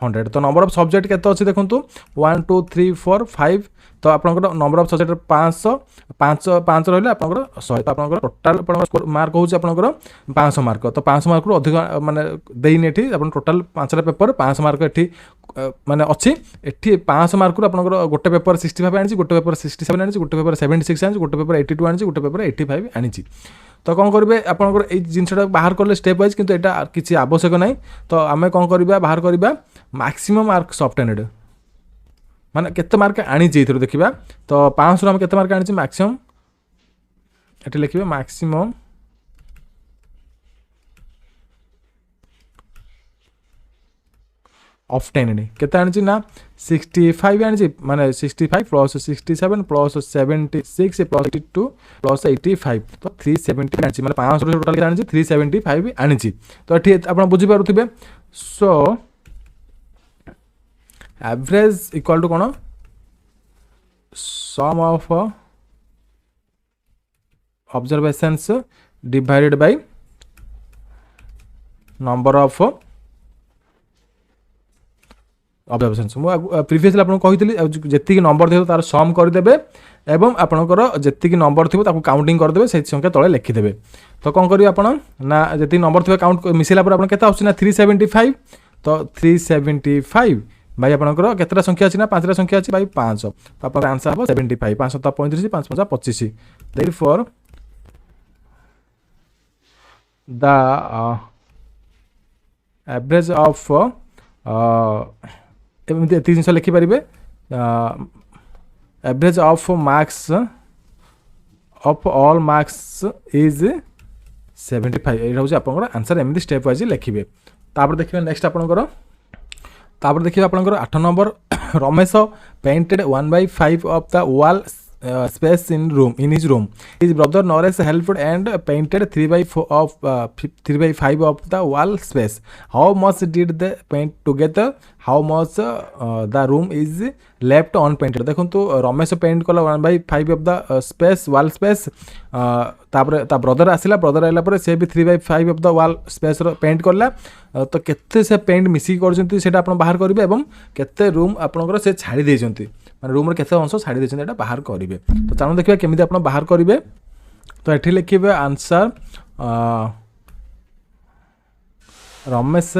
100 तो नंबर ऑफ सब्जेक्ट केते अच्छे देखो 1 2 3 4 5 तो आप नंबर ऑफ सब्जेक्ट 500 5 5 रही है 100 तो आप टोटाल मार्क हो 500 मार्क तो 500 मार्क रु अधिक माने देनी एठी आप टोटाल 5टा पेपर 500 मार्क एठी माने अच्छी एठी 500 मार्क रु आप गोटे पेपर 65 आनी गोटे पेपर 67 आनी गोटे पेपर 76 आनी गोटे पेपर 82 आनी गोटे पेपर 85 आनी तो कौन करेंगे आपंकर ये जिनटा बाहर कले स्टेप वाइज किंतु यहाँ किसी आवश्यक ना तो आम कौन करवा बाहर करवा मैक्सिमम मार्क्स ऑब्टेन्ड माने केते मार्क आनी देखा तो 500 आम केते मार्क आनी मैक्सिमम ये लिखे मैक्सिमम ऑब्टेन्ड केते आनी ना 65 आनी माने 65 प्लस 67 प्लस 76 प्लस 82 प्लस 85 तो 370 आनी माने 500 टोटल आनी 375 आनी तो ये आप बुझीपारे सो एवरेज इक्वल टू कौन sum of observations divided by number of observations ମୁଁ ପ୍ରିଭିୟସଲି ଆପଣଙ୍କୁ କହିଥିଲି ଯେତିକି ନମ୍ବର ଥିବ ତାର ସମ୍ କରିଦେବେ ଏବଂ ଆପଣଙ୍କର ଯେତିକି ନମ୍ବର ଥିବ ତାକୁ କାଉଣ୍ଟିଂ କରିଦେବେ ସେଇ ସଂଖ୍ୟା ତଳେ ଲେଖିଦେବେ। ତ କ'ଣ କରିବେ ଆପଣ ନା ଯେତିକି ନମ୍ବର ଥିବ କାଉଣ୍ଟ ମିଶାଇଲା ପରେ ଆପଣ କେତେ ଆସୁଛି ନା 375 ତ 375 ଭାଇ ଆପଣଙ୍କର କେତେଟା ସଂଖ୍ୟା ଅଛି ନା 5ଟା ସଂଖ୍ୟା ଅଛି ଭାଇ 5 ତ ଆପଣଙ୍କର ଆନ୍ସର ହେବ 75 5 7 35 5 5 25 therefore the average of एमती एत जिन लिखिपारे average of marks of all marks is 75 ये हूँ आप आंसर एमती स्टेप वाइज लिखे। तापर देखिए नेक्स्ट आपंकर तापर देखिए आपंकर 8 number Ramesh painted 1/5 of the wall space in his room. His brother Naresh helped and painted 3/5 of the wall space. How much did they paint together? How much the room is left unpainted? देखो तो Ramesh paint कला 1/5 of the space wall space तापर ता brother आसिला brother आइला पर से भी 3/5 of the wall space रो paint करला तो केते से पेंट मिसी करजंती सेटा आपण बाहर करिवे एवं केते रूम आपनकर से छाड़ी देजंती माने रूम रे केते अंश छाड़ी देजंती एटा बाहर करिवे। तो चालू देखिबा केमिति आपण बाहर करिवे। तो एठी लिखिबे answer Ramesh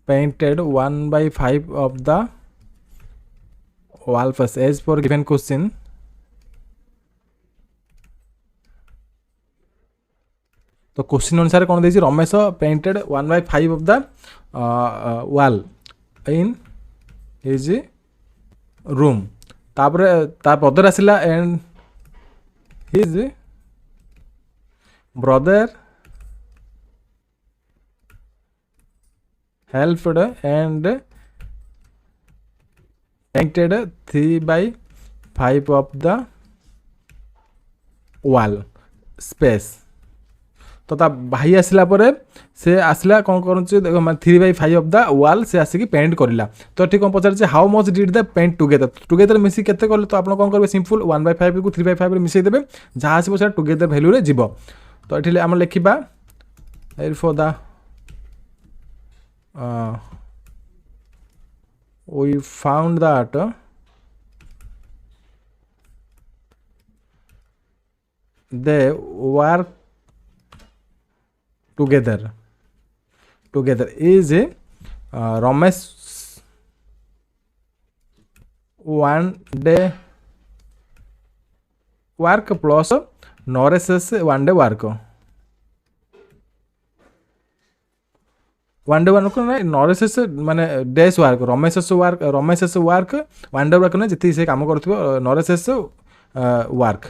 painted 1/5 of the wall face as per given question. तो क्वेश्चन अनुसार कौन देछि Ramesh painted 1/5 of the wall in his room तापर ता ब्रदर आसिला and his brother helped and painted 3/5 of the wall space। तो ता भाई आसला परे से आसला कौन कर 3/5 ऑफ द वॉल से आसिक पेंट करला। तो ठीक कौन पचार how much did the paint together together मिसी केते करले तो आप कौन करेंगे सिंपल 1/5 को 3/5 रे मिसई देबे जहाँ आसो से टुगेदर वैल्यू रे जीवो। तो एठी आम लिखिबा for the we found that they work together is Ramesh one day work plus Naresh's one day work one day work ना नरेश माने days work Ramesh work one day work ना जी से कम कर नरेश वर्क।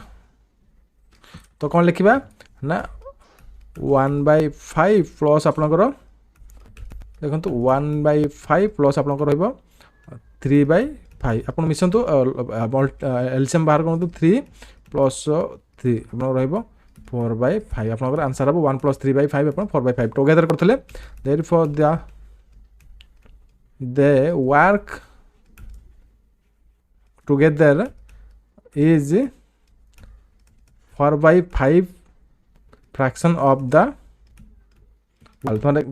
तो कौन लिखा ना 1/5 प्लस आपणकर देखो 1/5 प्लस आपणकर 3/5 आप मिसतु एलसीएम बाहर करूँ 3 + 3 आप 4/5 आपनकर आंसर हम 1 + 3/5 अपन 4/5 टुगेदर करथले therefore they work together is 4/5 fraction of the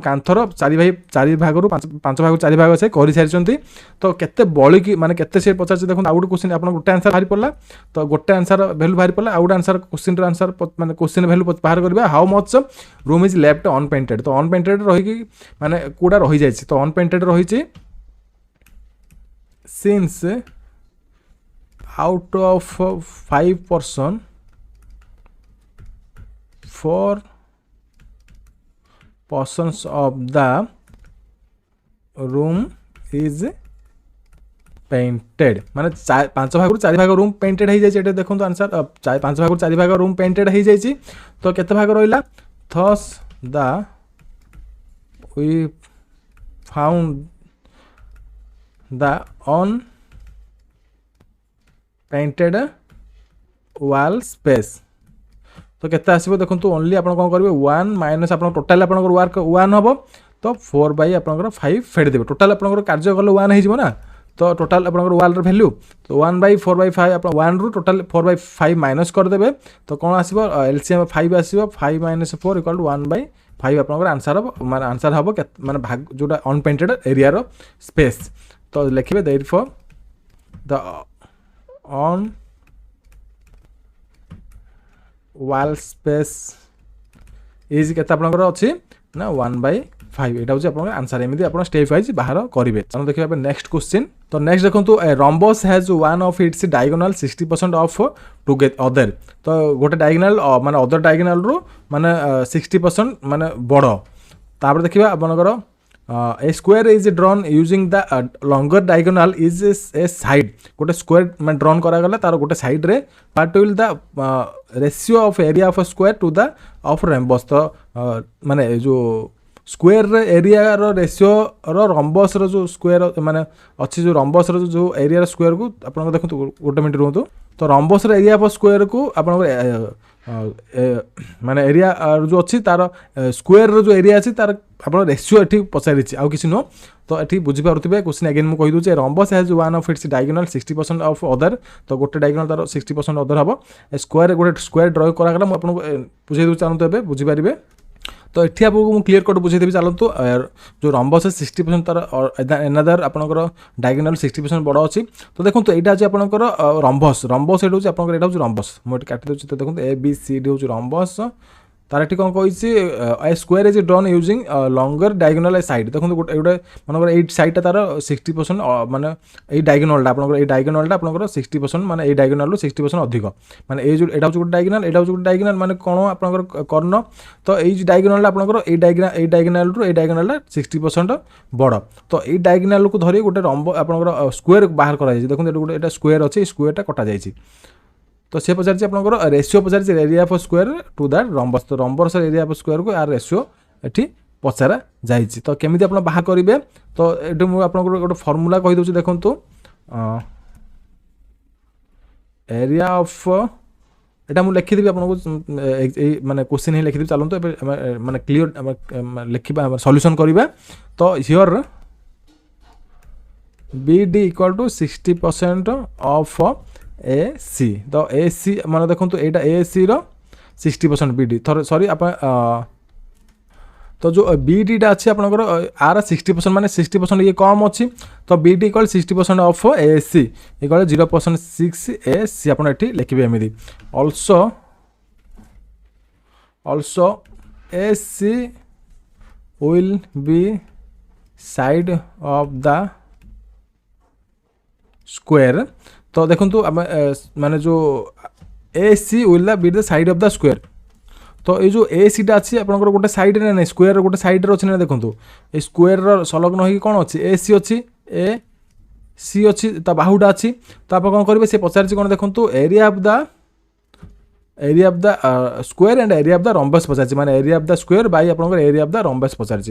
कांथर 4 भाग रु 5 भाग 4 भाग से कर सारी। तो केते बड़ी की माने केते से पचार देखो आउ गोटे क्वेश्चन आप गोटे आंसर बाहरी पड़ा तो गोटे आंसर वैल्यू बाहरी पड़ा आउ आंसर क्वेश्चन आंसर माने क्वेश्चन वैल्यू बाहर करबा how much room is left unpainted. तो अनपेंटेड रही माने कोडा रही जाय तो अनपेंटेड रही since out of 5 person 4 persons of the room is painted माने 5 भाग 4 भाग रूम पेंटेड हो जाए देखो आंसर 5 भाग 4 भाग रूम पेंटेड हो जाए। तो केते भाग रहिला thus the we found the unpainted wall space। तो केते आसीबो देखो ओनली आपण कोन करबे 1 माइनस आपण टोटल आपण वर्क 1 हबो तो 4/5 फेड देबे टोटल आपण कार्य गले 1 हो जिवो ना तो टोटाल आपंकर वाल भैल्यू तो 1/4/5 आप 1 रु टोटाल 4/5 माइनस करदे तो कौन आसो एलसीएम 5 आसो 5 - 4 = 1/5 आपंकर आंसर हम माने आंसर हम माने भाग जोटा अनपेंटेड एरिया रो स्पेस तो लिखिबे देयरफॉर द ऑन वाल स्पेस इज केते आपनकर अछि ना 1/5 एटा होची आपनकर आंसर एमिति आपन स्टेप वाइज बाहर करिवे। चलो देखिबा पे नेक्स्ट क्वेश्चन तो नेक्स्ट देखंतु rhombus has one of its diagonal 60% of to get other तो गोटे डायगोनल माने अदर डायगोनल रो माने 60% माने बड़ो तापर देखिबा आपनकर a square is drawn using the longer diagonal is a side गोटे स्क्वायर में ड्रॉन करा गला तार गोटे साइड रे what will the ratio of area of square to the of rhombus तो माने जो स्क्वायर रे एरिया रो रेशियो रो रॉम्बस रो जो स्क्वायर माने अछि जो रॉम्बस रो जो एरिया रो स्क्वायर को आपन देखु गोटे मिनिट रहतो तो रॉम्बस रो एरिया ऑफ स्क्वायर को आपन माने एरिया जो अच्छी तार स्क्वायर रो जो एरिया अच्छी तार आप रेशियो ये पचारि आउ किसी नुह तो ये बुझीपारे क्वेश्चन अगेन मुझे कहीदे rhombus has one of its diagonal 60% of other तो गोटे डायगोनल तार 60% अदर हम स्क्वायर गोटे स्क्वायर ड्रॉ करागला मुझे बुझे चाहूँ ए बुझीपारे तो ये आपको क्लीयर कट बुझेदेवी चलतु जो रॉम्बस 60% तार एनादर आपंकर डायगोनल 60% बड़ अच्छी तो देखो यहाँ अच्छे आपंकर रॉम्बस रॉम्बस ये हूँ आपंकर यहाँ हूँ रॉम्बस मुझे काटि दूसरी तो देखो ए बी सी डी हूँ रॉम्बस तार ये कौन कही square is drawn using longer diagonal side देखो गोटे गोटे मनकर ये साइडटा तार 60% माने ये डायगोनलटा आपंकर ये डायगोनलटा आपंकर 60% माने ये डायगोनल 60% अधिक माने ये जो एटा हूँ गोटे डायगोनल एटा हूँ गोटे डायगोनल माने कौन आपंकर कर्ण तो ये डायगोनलटा आपंकर ये डायगोनल रू ये डायगोनलटा 60% बड़ तो ये डायगोनल को धरी गोटे रॉम्ब आपंकर स्क्वायर बाहर करा देखो गोटे एटा स्क्वायर अच्छे स्क्वायरटा कटा जाइए तो सी पचार आपंकर रेशियो पचार area of square to that rhombus तो रॉम्बस एरिया ऑफ स्क्वायर को यार रेशियो ये पचारा जाइए तो केमी आप बाहर करेंगे तो ये मुझे आपको गोटे फर्मूला कहीदे देखो एरिया ऑफ यहाँ मुझे लिखिदेवी आपको माने क्वेश्चन ही लिखिदेवी चलते माने क्लीयर लिखा सॉल्यूशन करवा तो here B D equal to 60% of A C तो ए सी मान देखो यहाँ ए सी रो 60% बी डी थोड़े सॉरी आप तो जो बी डीटा अच्छी आपंकर आर 60% माने 60% ये कम अच्छी तो B D equal 60% of A C equal 0.6 A C आप लिखे एमती also A C will be side of the square तो देखो माने जो A C will be the side of the square तो ये जो ए सीटा अच्छी आप गोटे साइड ना स्क्वायर गोटे साइड अच्छे ना देखो ये स्क्वायर संलग्न हो कौन अच्छी ए सी अच्छी ए सी अच्छी बाहुटा अच्छी तो आप कौन करेंगे सी पचार कौन देखो area of the square and area of the rhombus पचार माने area of the square by आप एरिया ऑफ द रॉम्बस पचार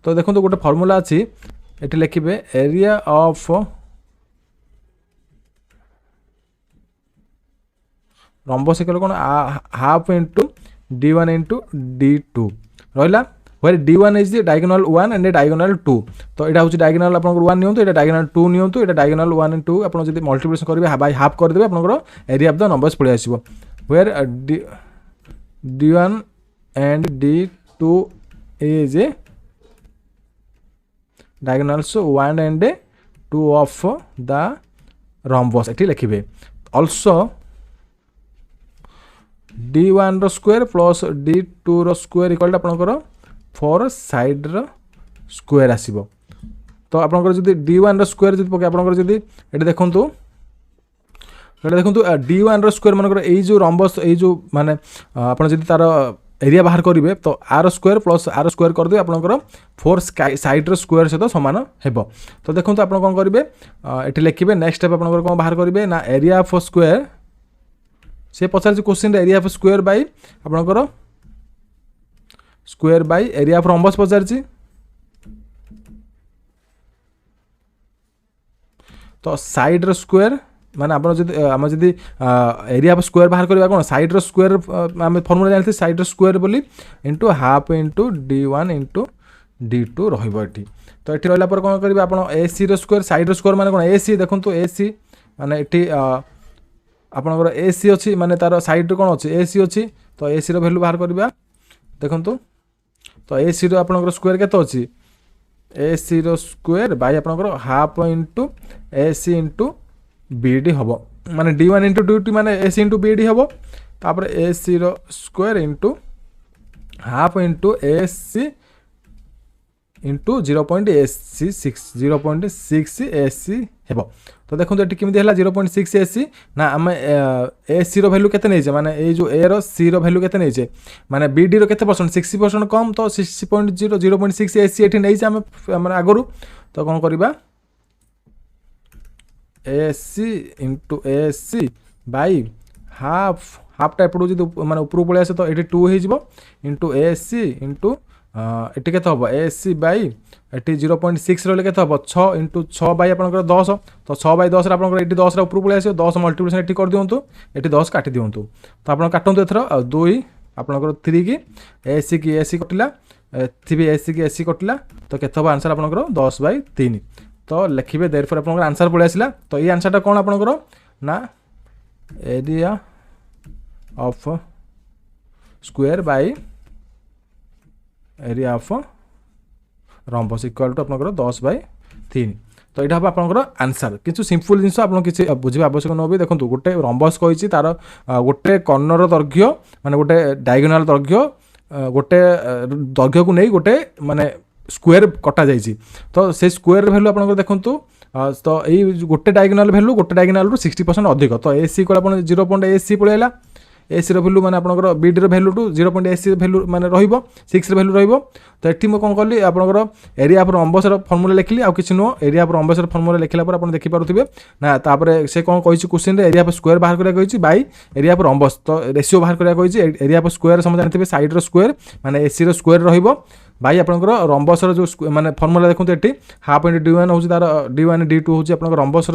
तो देखो गोटे फर्मूला अच्छी ये लिखे एरिया ऑफ रॉम्बस इक्वल कौन half into d1 into d2 रहा where d1 is diagonal 1 and diagonal 2 तो यहाँ हूँ डायगोनल आप 1 नियंतु ये डायगोनल 2 नियंतु ये डायगोनल 1 एंड 2 आप मल्टीप्लिकेशन करेंगे बाय हाफ करदे आप एरिया ऑफ द नंबर्स पड़े आसो where d1 and d2 is diagonals 1 and 2 of the rhombus ये लिखे ऑल्सो d1 रो स्क्वायर प्लस d2 रो स्क्वायर इक्वल आपंकर 4 साइड रो स्क्वायर आसीबो तो आपंकर जदि d1 रो स्क्वायर जदि पके आपंकर जदि एटा देखंतु d1 रो स्क्वायर मानकर एई जो रॉम्बस एई जो माने आपन जदि तार एरिया बाहर करेंगे तो R square plus R square करदे आपंकर 4 साइड रो स्क्वायर सहित समान हेबो तो देखंतु आपन कोन करिवे एठी लिखिबे नेक्स्ट स्टेप आपंकर कोन बाहर करिवे ना एरिया ऑफ स्क्वायर से पचार question area of square by आपंकर square by area of rhombus पचार तो साइड रो स्क्वायर माने आप आम जदि एरिया ऑफ स्क्वायर बाहर करवा कौन साइड रो स्क्वायर आम फर्मूला जानते साइड रो स्क्वायर बोली into half into d1 into D2 रहिबो एठी। तो एठी रहला पर कोन करिवे आपण AC रो स्क्वायर साइड रो स्क्वायर माने कोन AC देखंतु AC माने एठी आपणकर AC अछि माने तार साइड रो कोन अछि AC अछि तो AC रो वैल्यू बाहर करबा देखंतु तो AC रो आपणकर स्क्वायर केतो अछि AC रो स्क्वायर बाय आपणकर half into AC into BD हबो माने D1 इनटू D2 माने AC इनटू BD हबो तापर AC रो square into half into AC into 0.6 AC हेबो। तो देखो ये केमी है 0.6 AC ना आम AC रो वैल्यू केते नहीं माने ए जो A रो C रो वैल्यू केते नहीं माने BD रो केते परसेंट 60% कम तो 60.0 0.6 AC एठी नहीं आम माने आगरु तो कौन करबा AC into AC by half half टा एपडू जो माने ऊपर पळे आसे तो एठी 2 हे जिवो इंटू AC इंटू एटी के हम AC बाई एटी 0.6 रही के हम 6 इंटू 6 बाई आप 10 तो 6 बाई 10 आप 10 ऊपर पड़े आस 10 मल्टीप्लिकेशन एटी कर दिंतु ये 10 काटी दिंतु तो आप काटूँ एथर 2 आपंकर 3 की AC कटिला 3 AC की AC कटिला तो के हम आंसर आपंकर 10 बाई 3 तो लिखे देर फिर आप आंसर पड़े आसला तो ये आंसरटा कौन आपंकर ना area of square by area of rhombus equal to आपनकर 10 बाई 3 तो यहाँ हम आपनकर आंसर किछु सिंपल जिनस आप किसी बुझे आवश्यक न भी देखो गोटे रंबस कही तार गोटे कर्णर दैर्घ्य माने गोटे डायगोनाल दैर्घ्य गोटे दैर्घ्य को नहीं गोटे माने स्क्वायर कटा जाइए तो से स्क्वायर वैल्यू आपनकर देखो तो ये गोटे डायगोनाल वैल्यू गोटे डायगोनाल 60% अधिक तो AC को आप 0.AC पड़ेगा AC रो वैल्यू माने आपनकर BD रो वैल्यू टू 0.AC वैल्यू माने रहिबो 6 रो वैल्यू रहिबो तो एठी म कोन करली आपनकर एरिया ऑफ रंबस रो फार्मूला लिखली आ किछि नो एरिया ऑफ रंबस रो फार्मूला लिखला पर आपण देखि पारुथिबे ना तापर से कोन कहिछि क्वेश्चन रे एरिया ऑफ स्क्वायर बाहर करिया कहिछि बाय एरिया ऑफ रंबस तो रेशियो बाहर करिया कहिछि एरिया ऑफ स्क्वायर समझ जानथिबे साइड रो स्क्वायर माने AC रो स्क्वायर रहिबो भाई आपनकर रंबस जो माने फार्मूला देखो एटी हाफ इंटू D1 हूँ तार D1 D2 हूँ आपनकर रंबस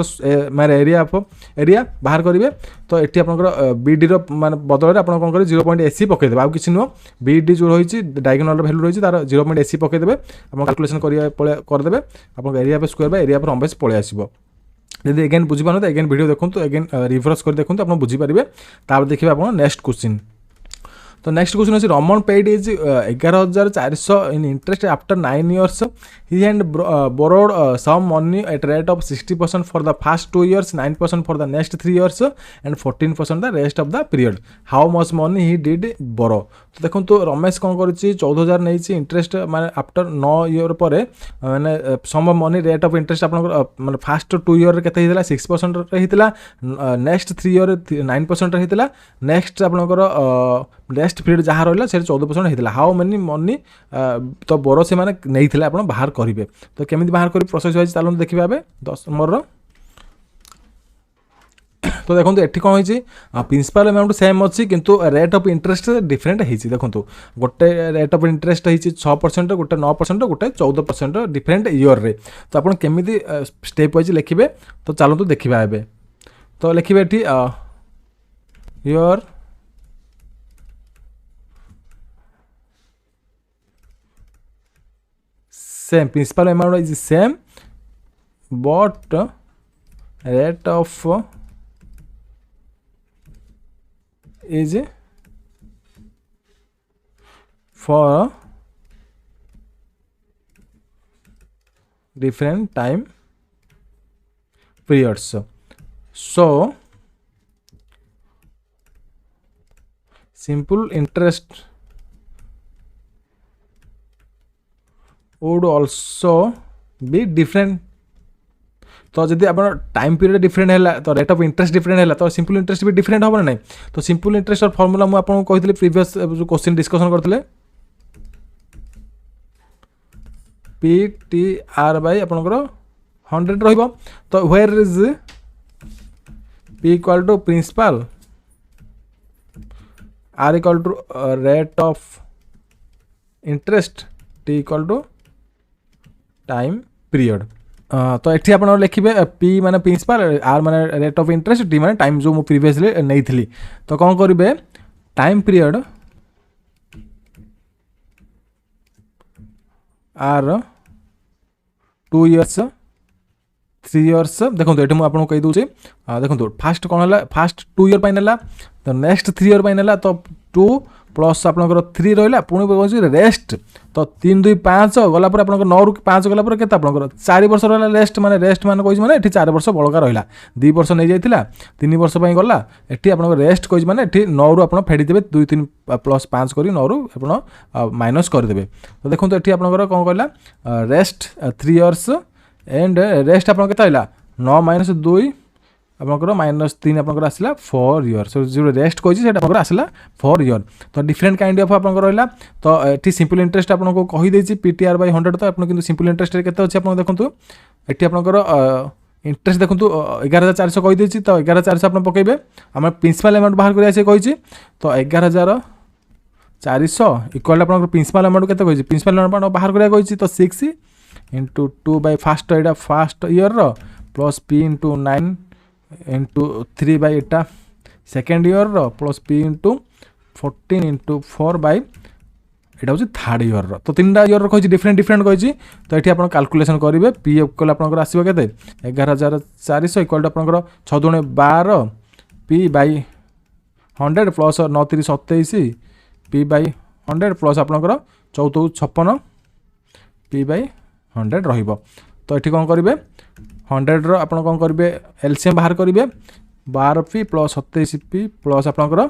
माने एरिया ऑफ एरिया बाहर करेंगे तो ये आपनकर BD रो माने बदल आप कौन करेंगे 0.AC पकईदे आउ किसी नुह BD जो रही डायगोनाल वैल्यू रही तार 0.AC पकईदे आप कैलकुलेसन करदे आप area of square by area of rhombus पलि आसो यदि एगेन बुझीपार तो एगेन वीडियो देखो एगेन रिफ्रेश कर देखो आप बुझीपारे तापर देखिए आप नेक्स्ट क्वेश्चन तो नेक्स्ट क्वेश्चन अच्छी Raman paid is 11,400 in interest after 9 years he and borrowed some money at rate of 60% for the first 2 years 9% for the next 3 years and 14% the rest of the period how much money he did borrow तो देखो तो रमेश कौन कर 14,000 नहीं interest माने after 9 year पर माने sum money rate of interest आप माने फास्ट 2 year केते हितला 6% रहितला नेक्स्ट 3 year 9% रहितला नेक्स्ट आपनकर नेक्स्ट पीरियड जहाँ रहा से 14% होता हाउ मेनी मनी तो बोरो से माने नहीं थे आप बाहर करेंगे तो केमी बाहर कर प्रोसेस वाइज चलते देखिए ए 10 नंबर तो देखो ये कौन होती प्रिंसिपल अमाउंट सेम अच्छी किंतु रेट ऑफ इंटरेस्ट डिफरेंट होती देखो गोटे रेट ऑफ इंटरेस्ट होती 6% गोटे 9% गोटे 14% डिफरेंट ईयर रे तो आप केमी स्टेप वाइज लिखे तो चलते देखा ए तो लिखे ये year same principal amount is same but rate of is for different time periods so simple interest would also be different तो जब आप टाइम पीरियड डिफरेंट है तो रेट ऑफ इंटरेस्ट डिफरेंट है तो सिंपल इंटरेस्ट भी डिफरेंट हम ना तो सिंपल इंटरेस्ट और फॉर्मूला मुझे आपको कही प्रीवियस जो क्वेश्चन डिस्कशन करते PTR बाय आपनकर 100 रहिबो तो where is P equal to principal R equal to rate of interest T equal to time period तो ये आप लिखे P माने प्रिंसिपल R माने रेट ऑफ इंटरेस्ट T माने टाइम जो मुझे प्रीवियसली नहीं थी तो कौन करेंगे time period are 2 years 3 years देखो ये मुझे आपको कही दूसरी देखो फास्ट कौन है फास्ट 2 इयर पर ना तो नेक्स्ट 3 इयर पर ना तो 2 प्लस आपंकर 3 रहा पुणी कौन रेस्ट तो 3 2 5 गला आप 9 रु 5 गला के 4 वर्ष रहा रेस्ट माने कही मैंने 4 वर्ष बड़का रहा 2 वर्ष नहीं जाता 3 वर्ष गला ये आप रेस्ट कही मैंने 9 रु आप फेड़ी देवे 2 3 प्लस 5 कर 9 रु आप माइनस करदे तो देखो ये आपंकर कौन कहला रेस्ट 3 इयर्स एंड रेस्ट आप 9 माइनस 2 आपंकर माइनस 3 आपंकर आसला 4 इयर्स जो रेस्ट कही आपंकर आसला 4 इयर तो डिफरेंट काइंड ऑफ आपंकर रहा तो ये सिंपल इंटरेस्ट आपको कहीदे पीटीआर बाय 100 तो आपको किंतु सिंपल इंटरेस्ट केते अच्छे आप देखो ये आपंकर इंटरेस्ट देखो 11,400 कहीदे तो 11,400 आप पकेबे आम प्रिंसिपल अमाउंट बाहर कर कही तो 11,400 इक्वाल आप प्रिंसिपल अमाउंट के प्रिंसिपल अमाउंट बाहर कर तो 6 इंटू 2 बाय फास्ट यहाँ first year plus P into 9 into 3 by एटा second year plus P into 14 into 4 by यहाँ हूँ थर्ड इयर तो 3टा इयर कही डिफरेंट डिफरेंट कही तो ये आप कैलकुलेशन करेंगे पी इक्वल आप आसो के 11,400 इक्वल टू आप 6 दूणे 12 P by 100 plus 9 3 27 P by 100 plus आपंकर 14 56 पी बाय 100 रहिबो तो ये कौन करेंगे 100 रो आप कौन करेंगे एलसीएम बाहर करेंगे 12 पी प्लस 27 पी प्लस आपंकर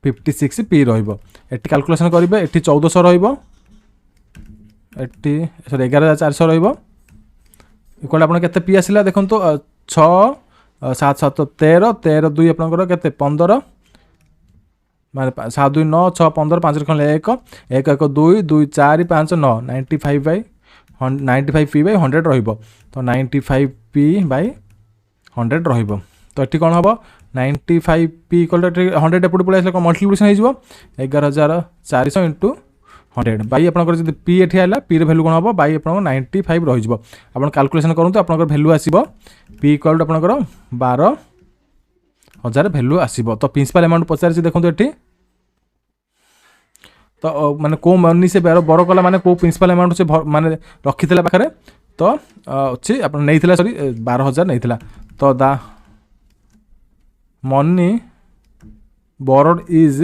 56 पी रहिबो एटी कैलकुलेशन करेंगे एटी 1400 रहिबो एटी सॉरी 11,400 रहिबो इक्वल आप केते पी आसिला देखो 6 7 7 13 13 2 आपंकर केते 15 माने 7 2 9 6 15 5 खंड 1 1 1 2 2 4 5 9 95 बाय 95 पी बाय 100 रहिबो तो 95 पी बाय 100 रहिबो तो ये कौन हम 95 पी इक्वल 100 एपट पड़े आस मल्टीप्लिकेशन हो 11,400 इंटू 100 बाई आप पी एटी है पी भैल्यू कौन हम बाई आप 95 रही आप कैलकुलेशन करूँ आप भैल्यू आसो पी इक्वल टू आपंकर 12,000 भैल्यू आसो तो प्रिंसिपल अमाउंट पचार देखो ये तो माने को मनी से बर कला माने को प्रिंसिपल अमाउंट से माने रखी पाखे तो अच्छे आप नहीं सॉरी 12,000 नहीं तो the money borrowed is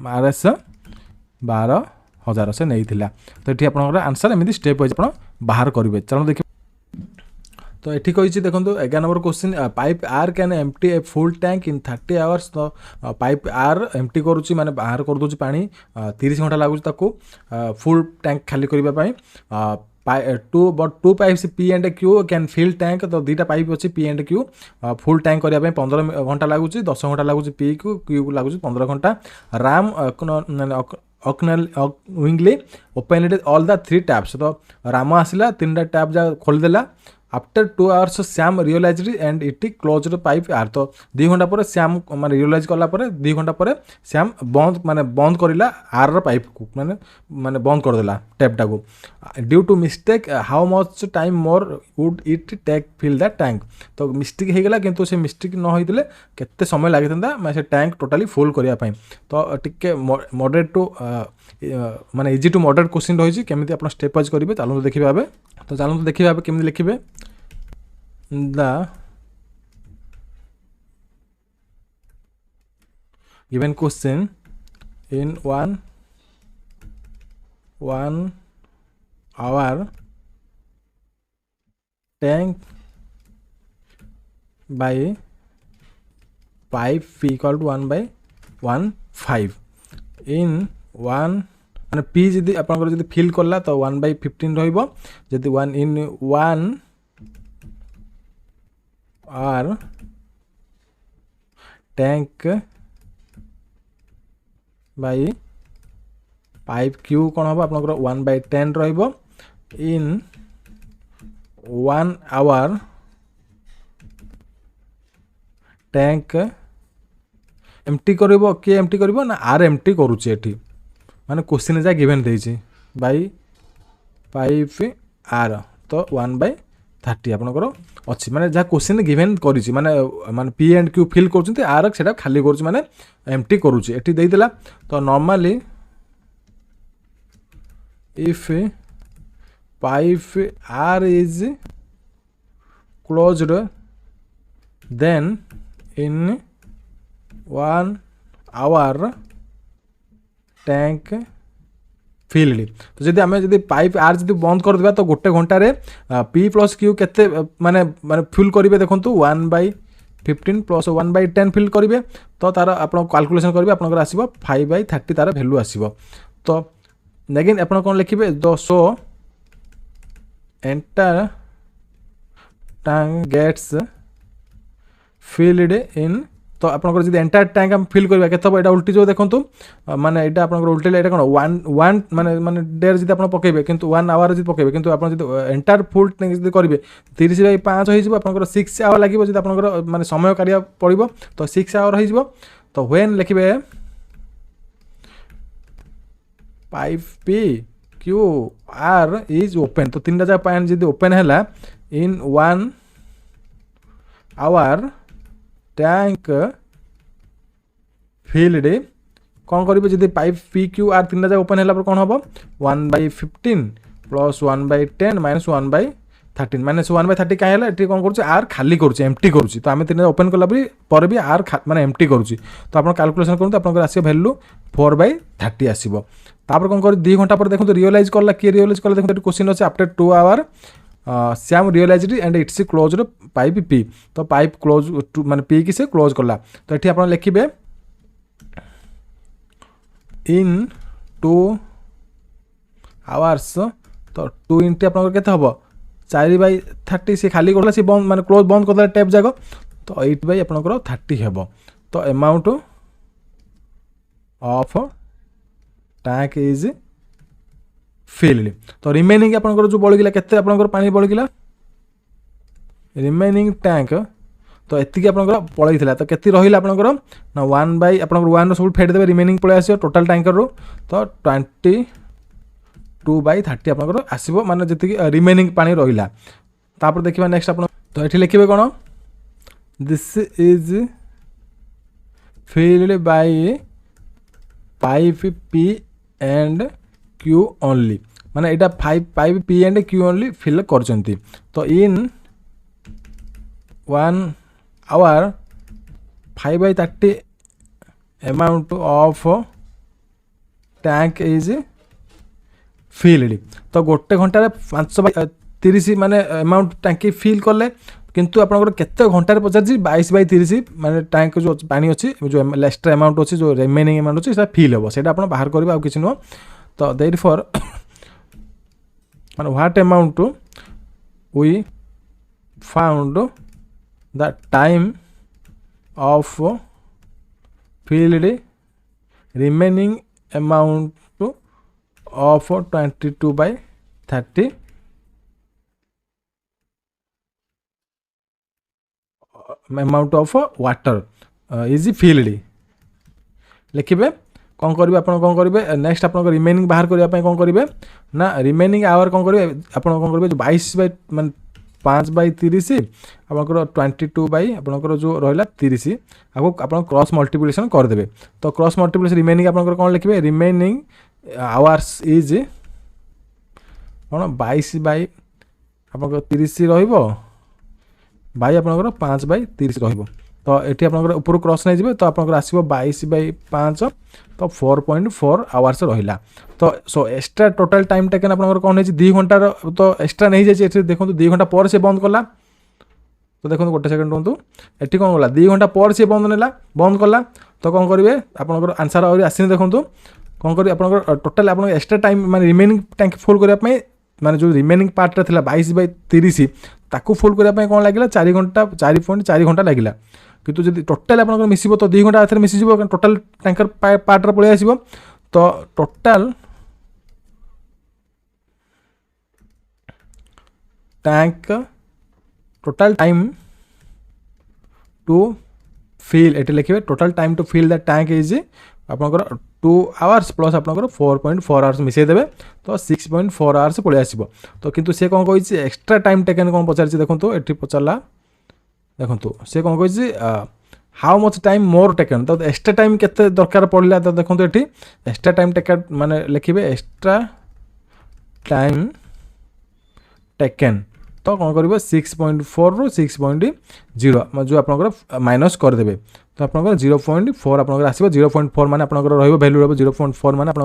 R S 12,000 से नहीं तो ये आप आंसर एमती स्टेप वाइज आप बाहर करेंगे चलो देखिए तो ये कही देखो 11 number question pipe R can empty a full tank in 30 hours तो पाइप आर एम्प्टी करुच्ची माने बाहर कर दूची पानी 30 घंटा लगुच फुल टैंक खाली करने two pipes P and Q can fill tank तो 2टा पाइप अच्छी P and Q full tank करने 15 घंटा लगुच 10 घंटा लगुच पी क्यू क्यू लगुच 15 घंटा राम विंगली ओपन ऑल द 3 टैप्स तो राम आसला 3टा टैप जा खोलदेला after 2 hours Sam realised and it closed pipe R तो 2 घंटा पर सैम माने रियलाइज कला पर 2 घंटा पर सैम बंद करला आर पाइप को माने बंद करदेला टैपटा को due to mistake how much time more would it take fill the tank तो मिस्टेक हो गला किंतु से मिस्टेक न होइतले केते समय लागितंदा मैं से टैंक टोटली फुल करिया पई तो टिके मॉडरेट टू माने इजी टू मॉडरेट क्वेश्चन रही केमिति आपण स्टेप वाइज करिवे चलो देखिबे आबे तो चलो देखिबे आबे केमिति लिखिबे the given question in one hour tank by pipe P equal to 1 by 1.5 in 1 माने P जदि आपनकर जदि फिल करला तो 1 by 15 रहइबो जदि 1 in 1 R tank by pipe Q कौन हम आप 1 by 10 रहिबो इन 1 आवर टैंक एम्प्टी करिबो के एम्प्टी करिबो ना आर एम्प्टी करूची एठी माने क्वेश्चन जा गिवन देछि बाई पाइप आर तो 1 by 30 आपनकर अच्छी माने जहाँ क्वेश्चन गिवेन करिछि माने माने पी एंड क्यू फिल करछन्ते आर सेटा खाली करछि माने एम्प्टी करूछि एठी देइदेला तो normally if pipe R is closed then in 1 hour tank filled। तो जदि आम जब पाइप आर जब बंद कर दिबा तो गोटे घंटे पी प्लस क्यू केते माने माने फिल करेंगे देखो 1/15 प्लस 1/10 फिल करेंगे तो तार आप कैलकुलेशन करेंगे आपंकर आसो 5/30 तार भैल्यू आसो। तो नेगिन आप कौन लिखे the so entire tank gets filled in. तो आपंकर जब एंटायर टैंक हम फिल करवा के यहाँ उल्टी जो देखो माने यहाँ आप उल्टे ये कौन वन माने माने डेर जी आप पकेबे किंतु 1 आवर जी पकेबे किंतु आप एंटायर फुल टैंक जो करेंगे 30/5 हो आप 6 आवर लगे जब आप माने समय काढ़ा पड़ो तो 6 आवर हो। तो व्हेन लिखे pipe P Q R is open तो 3टा जगह पाइन जी ओपन है इन 1 आवर टैंक फिल्ड कौन करेंगे जब पाइप पी क्यू आर 3टा जगह ओपन है कौन हम 1/15 प्लस 1/10 माइनस 1/13 माइनस 1/30 कहीं ये कौन कर आर खाली करुच्चे एमटी करुच्ची। तो आम 3टा ओपन कला भी आर माने एमटी करुच्ची। तो आप कैलकुलेशन करूँ आप आस भैल्यू 4/30 आसो। तापर कौन कर 2 घंटा पर देखो रियलाइज कला किए रियलाइज कला देखो क्वेश्चन अच्छे after 2 hour Sam realize and it's close pipe P. तो पाइप क्लोज माने पी की से क्लोज कला। तो ये आप लिखे इन 2 आवर्स तो 2 इंटू आप हम 4/30 सी खाली कर सी बंद माने क्लोज बंद कर टेप जाक तो 8/30 हम। तो amount of tank is filled. तो रिमेनिंग आपंकर जो बड़गला के पानी बड़गला रिमेनिंग टैंक तो एतिक आपंकर पलैला तो के रहा आपंकर ना 1 सब फेटदेवे रिमेनिंग पलि आस टोटाल टैंकर रू। तो 22/30 आपंकर आसो माने जी रिमेनिंग पानी रहा। तापर देखिए नेक्स्ट आप तो ये लिखे कौन this is filled by pipe P and Q only माने यहाँ pipe P and Q only fill कर। तो in 1 hour 5/30 amount of tank is filled. तो गोटे घंटे 5/30 माने अमाउंट टैंक फिल कले किंतु आपंकर केते घंटे पचार 22/30 माने टैंक जो पानी अच्छी जो एक्स्ट्रा अमाउंट अच्छी जो रिमेनिंग अमाउंट अच्छी फिल हम से आप बाहर करेंगे आउ किसी नुह। तो therefore what amount we found the time of filled remaining amount of 22/30 amount of water is filled. लिखे कौन करेंगे आप कौन करेंगे नेक्स्ट आप रिमेनिंग बाहर करने कौन करेंगे ना रिमेनिंग आवर कौन करेंगे आप कौन करेंगे जो 5/30 आपंकर 22/आपंकर जो रहा 30 आपको आप क्रॉस मल्टीप्लिकेशन करदे। तो क्रॉस मल्टीप्लिकेशन रिमेनिंग आपंकर कौन लिखे रिमेनिंग आवर्स इज कौन 22/30 रही आपंकर 5/30 रही। तो ये आप ऊपर क्रॉस नहीं जाए तो आप आसो 22/5 तो 4.4 आवर्स रहा। तो so extra total time taken आप कौन है 2 घंटा तो एक्स्ट्रा नहीं जाए देखो 2 घंटा पर से बंद कला। तो देखो गोटे सेकेंड रुहतु ये कौन गला 2 घंटा पर से बंद नेला बंद कला। तो कौन करेंगे आपंकर आंसर आसनी देखो कौन करेंगे आप टोटाल आप एक्स्ट्रा टाइम माने रिमेनिंग टैंक फुल करने माने जो रिमेनिंग पार्ट था 22/30 ताकू फुल करने कौन लगे 4 घंटा 4.4 घंटा लगे किंतु जब टोटाल आप मिसिबो तो 2 घंटा आखिर मिसिज टोटाल टैंकर पार्टर पलि आसो। तो total tank total time to fill ये लिखे total time to fill the tank is आपंकर 2 आवर्स प्लस आपंकर 4.4 आवर्स मिसेदेवे तो 6.4 आवर्स पलि आसो। तो किंतु से कौन कही एक्स्ट्रा टाइम टेकन कौन पचार देखो ये पचारा देखो सी कौन कही how much time more taken तो एक्स्ट्रा टाइम केते दरकार पड़ला। तो देखो ये एक्स्ट्रा टाइम टेकन माने लिखे एक्स्ट्रा टाइम टेकेन तो कौन करेंगे 6.4 रू 6.0 जो आप माइनस करदे तो आप 0.4 आप आसो 0.4 मान आप भैल्यू रहा 0.4 मान आप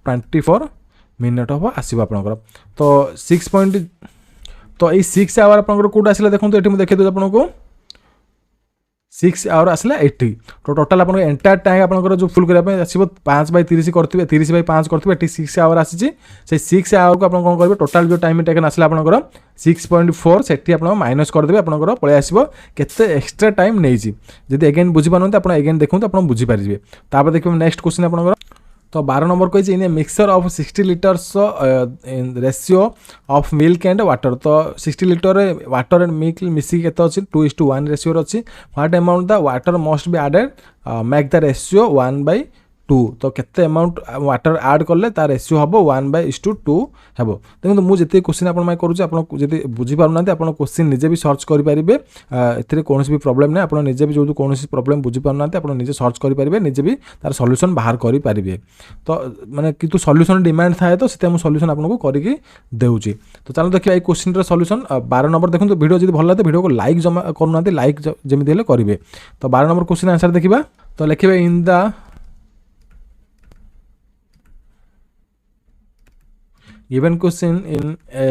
24 मिनिट हम आसो आप तो 6 पॉइंट तो ये 6 आवर आप कौट आसला देखो ये मुझे देखिए आपको 6 आवर आसला 80 तो टोटाल आप एंटायर टाइम आप जो फुल करने आसो 5/30 करते 30/5 करते 6 आवर आसी 6 आवर को आप कौन करेंगे टोटाल जो टाइम टेकन आसला आप 6.4 से आप माइनस करदे आप पलि आसो केते एक्सट्रा टाइम नहीं जब एगेन बुझीपार आप एगेन देखते आप बुझीपारे तापर देखिए नेक्स्ट क्वेश्चन आप तो 12 नंबर कही in a mixture of 60 litres ratio of milk and water तो 60 लिटर वाटर एंड मिल्क मिसिक केते अच्छी 2:1 रेशियो अच्छी what amount the water must be added make the ratio 1/2 तो केते अमाउंट वाटर ऐड कले तार रेशियो हम 1/2 हम देखो मुझे क्वेश्चन आप करुँच बुझी पार ना आप क्वेश्चन निजे भी सर्च करेंगे ए कौन भी प्रोब्लेम ना आप निजे भी जो कौन प्रोब्लेम बुझी पार ना आप निजे सर्च करेंगे निजे भी तार सॉल्यूशन बाहर करेंगे तो माने किंतु सॉल्यूशन डिमांड थाए तो से सॉल्यूशन आपको करके देउची तो चलो देखिए क्वेश्चन सॉल्यूशन 12 नंबर देखो तो वीडियो जब भल लगे वीडियो को लाइक जमा करना लाइक जमी हेल्ले करेंगे तो 12 नंबर क्वेश्चन आंसर देखा तो लिखे in the given question in a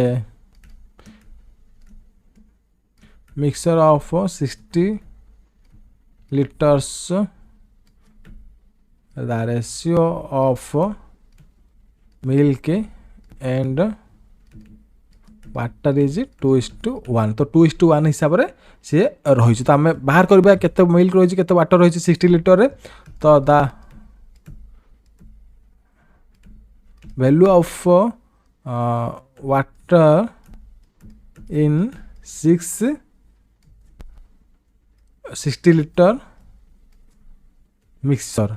mixture of 60 liters the ratio of milk and water is 2:1 तो 2:1 हिसाब से सी रही तो आम बाहर करवा केते मिल्क रही केते वाटर रही 60 लिटर रे तो the value of water in 60 liter mixture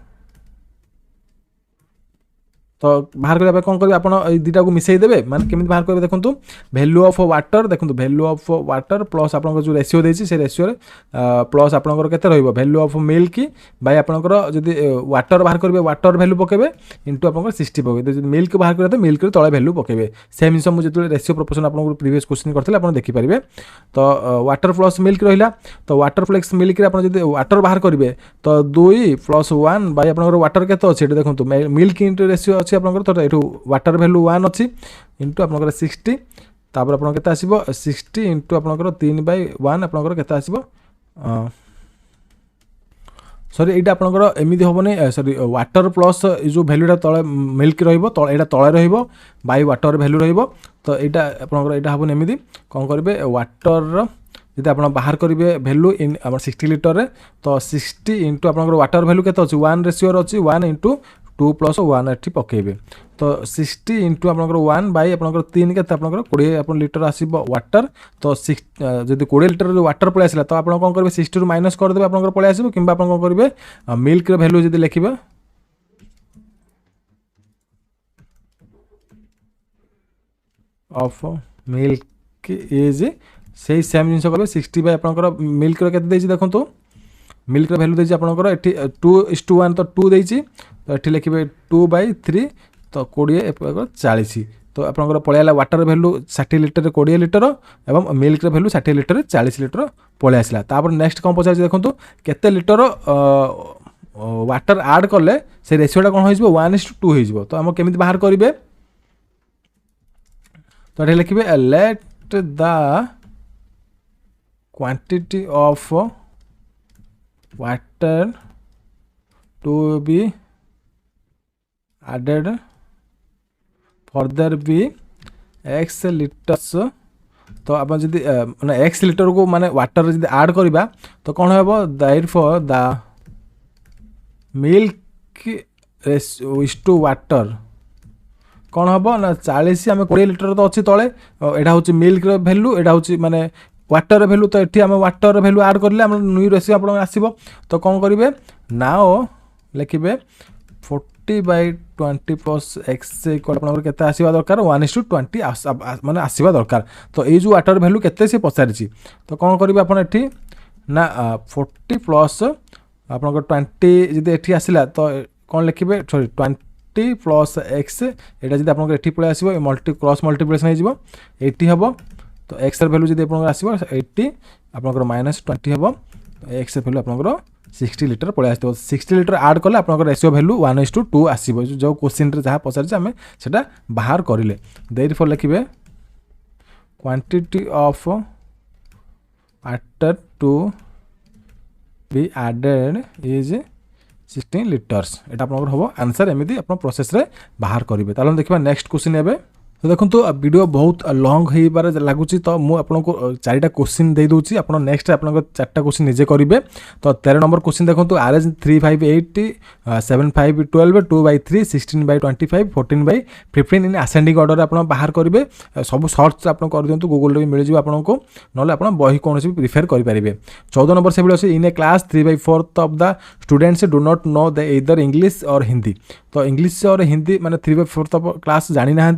तो बाहर करने कौन करेंगे आप दुटा को मिसई देवे माने केमी बाहर करेंगे देखो वैल्यू ऑफ वाटर देखो वैल्यू ऑफ वाटर प्लस आप जो रेशियो देसी से रेशियो प्लस आपंकर केते रहिबो वैल्यू ऑफ मिल्क बाय आपंकर जदि वाटर बाहर करेंगे वाटर वैल्यू पकेबे इंटू आप 60 पकेबे जब मिल्क बाहर करेंगे तो मिल्क तले वैल्यू पकेबे सेम जिन मुझे जो रेशियो प्रोपोर्शन आप प्रीवियस क्वेश्चन करते आप देखिपारे तो वाटर प्लस मिल्क रहा तो वाटर प्लस मिल्क जो वाटर बाहर करेंगे तो 2 + 1 बाय आपंकर वाटर केते अच्छे देखो मिल्क इंटू रेशियो अच्छे आपंकर तो ये वाटर वैल्यू 1 अच्छी इंटू आपंकर 60 तापर आपन केते आसीबो 60 इंटू आपंकर 3/1 आपंकर केते आसीबो सॉरी ये आपंकर एमती हेनी सॉरी वाटर प्लस जो वैल्यूटा तले मिल्क रहा तले रही बाय वाटर वैल्यू तो यहाँ आपंकर यहाँ हेनी एमती कौन करेंगे वाटर जब आप बाहर करेंगे वैल्यू इन 60 लिटर रे तो 60 इंटू आप वाटर वैल्यू केते अच्छी 1 रेशियो अच्छी 1 इंटू 2 + 1 एटी पकेबे तो 60 इंटू आप 1 बाय आप 3 के 20 आप लिटर आसो वाटर तो जब 20 लिटर जो वाटर पलि आसला तो आप कौन करेंगे 60 रू माइनस करदे आप पलि आसो कि आप कौन करेंगे मिल्क वैल्यू जब लिखे ऑफ मिल्क इज से सेम जिन करेंगे 60 बाय आप मिल्क केते देखो तो मिल्क वैल्यू देती आपंकर ये 2:1 तो 2 देती तो ये लिखे 2/3 तो 20 40 तो आपंकर पलैला वाटर वैल्यू 60 लिटर 20 लिटर और मिल्क वैल्यू 60 लिटर 40 लिटर पलि आसला तापर नेक्स्ट कौन पचार देखो केते लिटर वाटर ऐड कले से रेशियोटा कौन हो 1:2 हो तो आम केमी बाहर करेंगे तो ये लिखे let the quantity of water to be added further be x liters तो आप जब मैंने x लिटर को माने वाटर जब ऐड करवा तो कौन हम therefore the milk is to water कौन हम ना 40 आम 20 लिटर तो अच्छी तले यहाँ हूँ मिल्क वैल्यू यहाँ हूँ माने वाटर वैल्यू तो ये आम वाटर वैल्यू ऐड करें न्यू रेशियो आप आसो तो कौन करेंगे नाओ लिखे 40/20 + x के आसवा दरकार 1:20 माने आसवा दरकार तो ये जो वाटर वैल्यू केते से पचारि तो कौन करेंगे आप ना 40 + आप 20 जब ये आसला तो कौन लिखे सॉरी 80 प्लस एक्स एटा जदि आपन एठी पळे आसीबो मल्टी क्रॉस मल्टीप्लिकेशन हे जिवो 80 हबो तो एक्स र वैल्यू जदि आपन आसीबो 80 आपन -20 हबो एक्स वैल्यू आपन 60 लिटर पळे आसतो 60 लिटर ऐड कले आपन रेशियो वैल्यू 1:2 आसीबो जो क्वेश्चन रे जहा पसार जे हमें सेटा बाहर करिले देयरफॉर लिखिबे quantity of water to be added is 16 litres एटा आपन हबो आंसर एमिति आपन प्रोसेस रे बाहर करिवे तालो देखिबा नेक्स्ट क्वेश्चन एबे तो देखो तो वीडियो बहुत लॉन्ग हो बार लगुच तो मुझे आपको चारिटा क्वेश्चन दे दूसरी आप नेक्स्ट आप चार्टा क्वेश्चन निजे करेंगे तो 13 नंबर क्वेश्चन देखो RS 358 7512 2/3 16/25 14/15 इन असेंडिंग ऑर्डर आप बाहर करेंगे सब सर्च आप कर दिखाँ गूगल भी मिल जाए आपको ना आप बही कौन भी प्रिफेयर करेंगे 14 नंबर से अच्छे in a class 3/4 of the students do not know the either English और हिंदी तो इंग्लिश और हिंदी माने 3/4 ऑफ क्लास जानी ना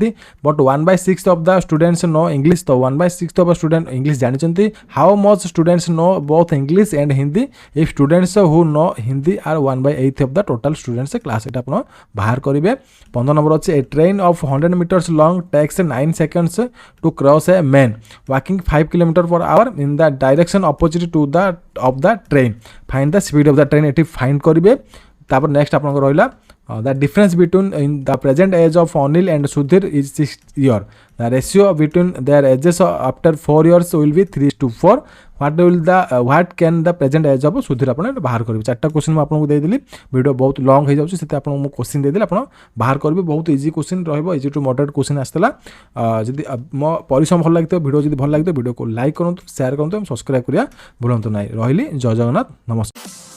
but 1/6 of the students know English तो 1/6 ऑफ स्टूडेंट इंग्लिश जानी how much students know both English and Hindi if students who know Hindi are 1/8 of the total students class एटा आपण बाहर करेंगे 15 नंबर अच्छे a train of 100 metres long takes 9 seconds to cross a man walking 5 kilometre per hour in the direction opposite to the of the train find the speed of the train eighty find करेंगे तापर next आपन रहिला the difference between in the present age of Anil and Sudhir is 6 year. The ratio between their ages after 4 years will be 3:4. What can the present age of Sudhir आपन बाहर करिवे चारटा question मैं आपन को दे देली video बहुत long हो जाउछि सेते आपन मो क्वेश्चन दे देली आपन बाहर करिवे बहुत इजी क्वेश्चन रहइबो इजी टू मॉडरेट क्वेश्चन आस्तला जदि मो परिश्रम भल लागतो वीडियो जदि भल लागतो वीडियो को लाइक करंतु शेयर करंतु एवं सब्सक्राइब करिया भूलंतु नाही रहिली जय जगन्नाथ नमस्कार।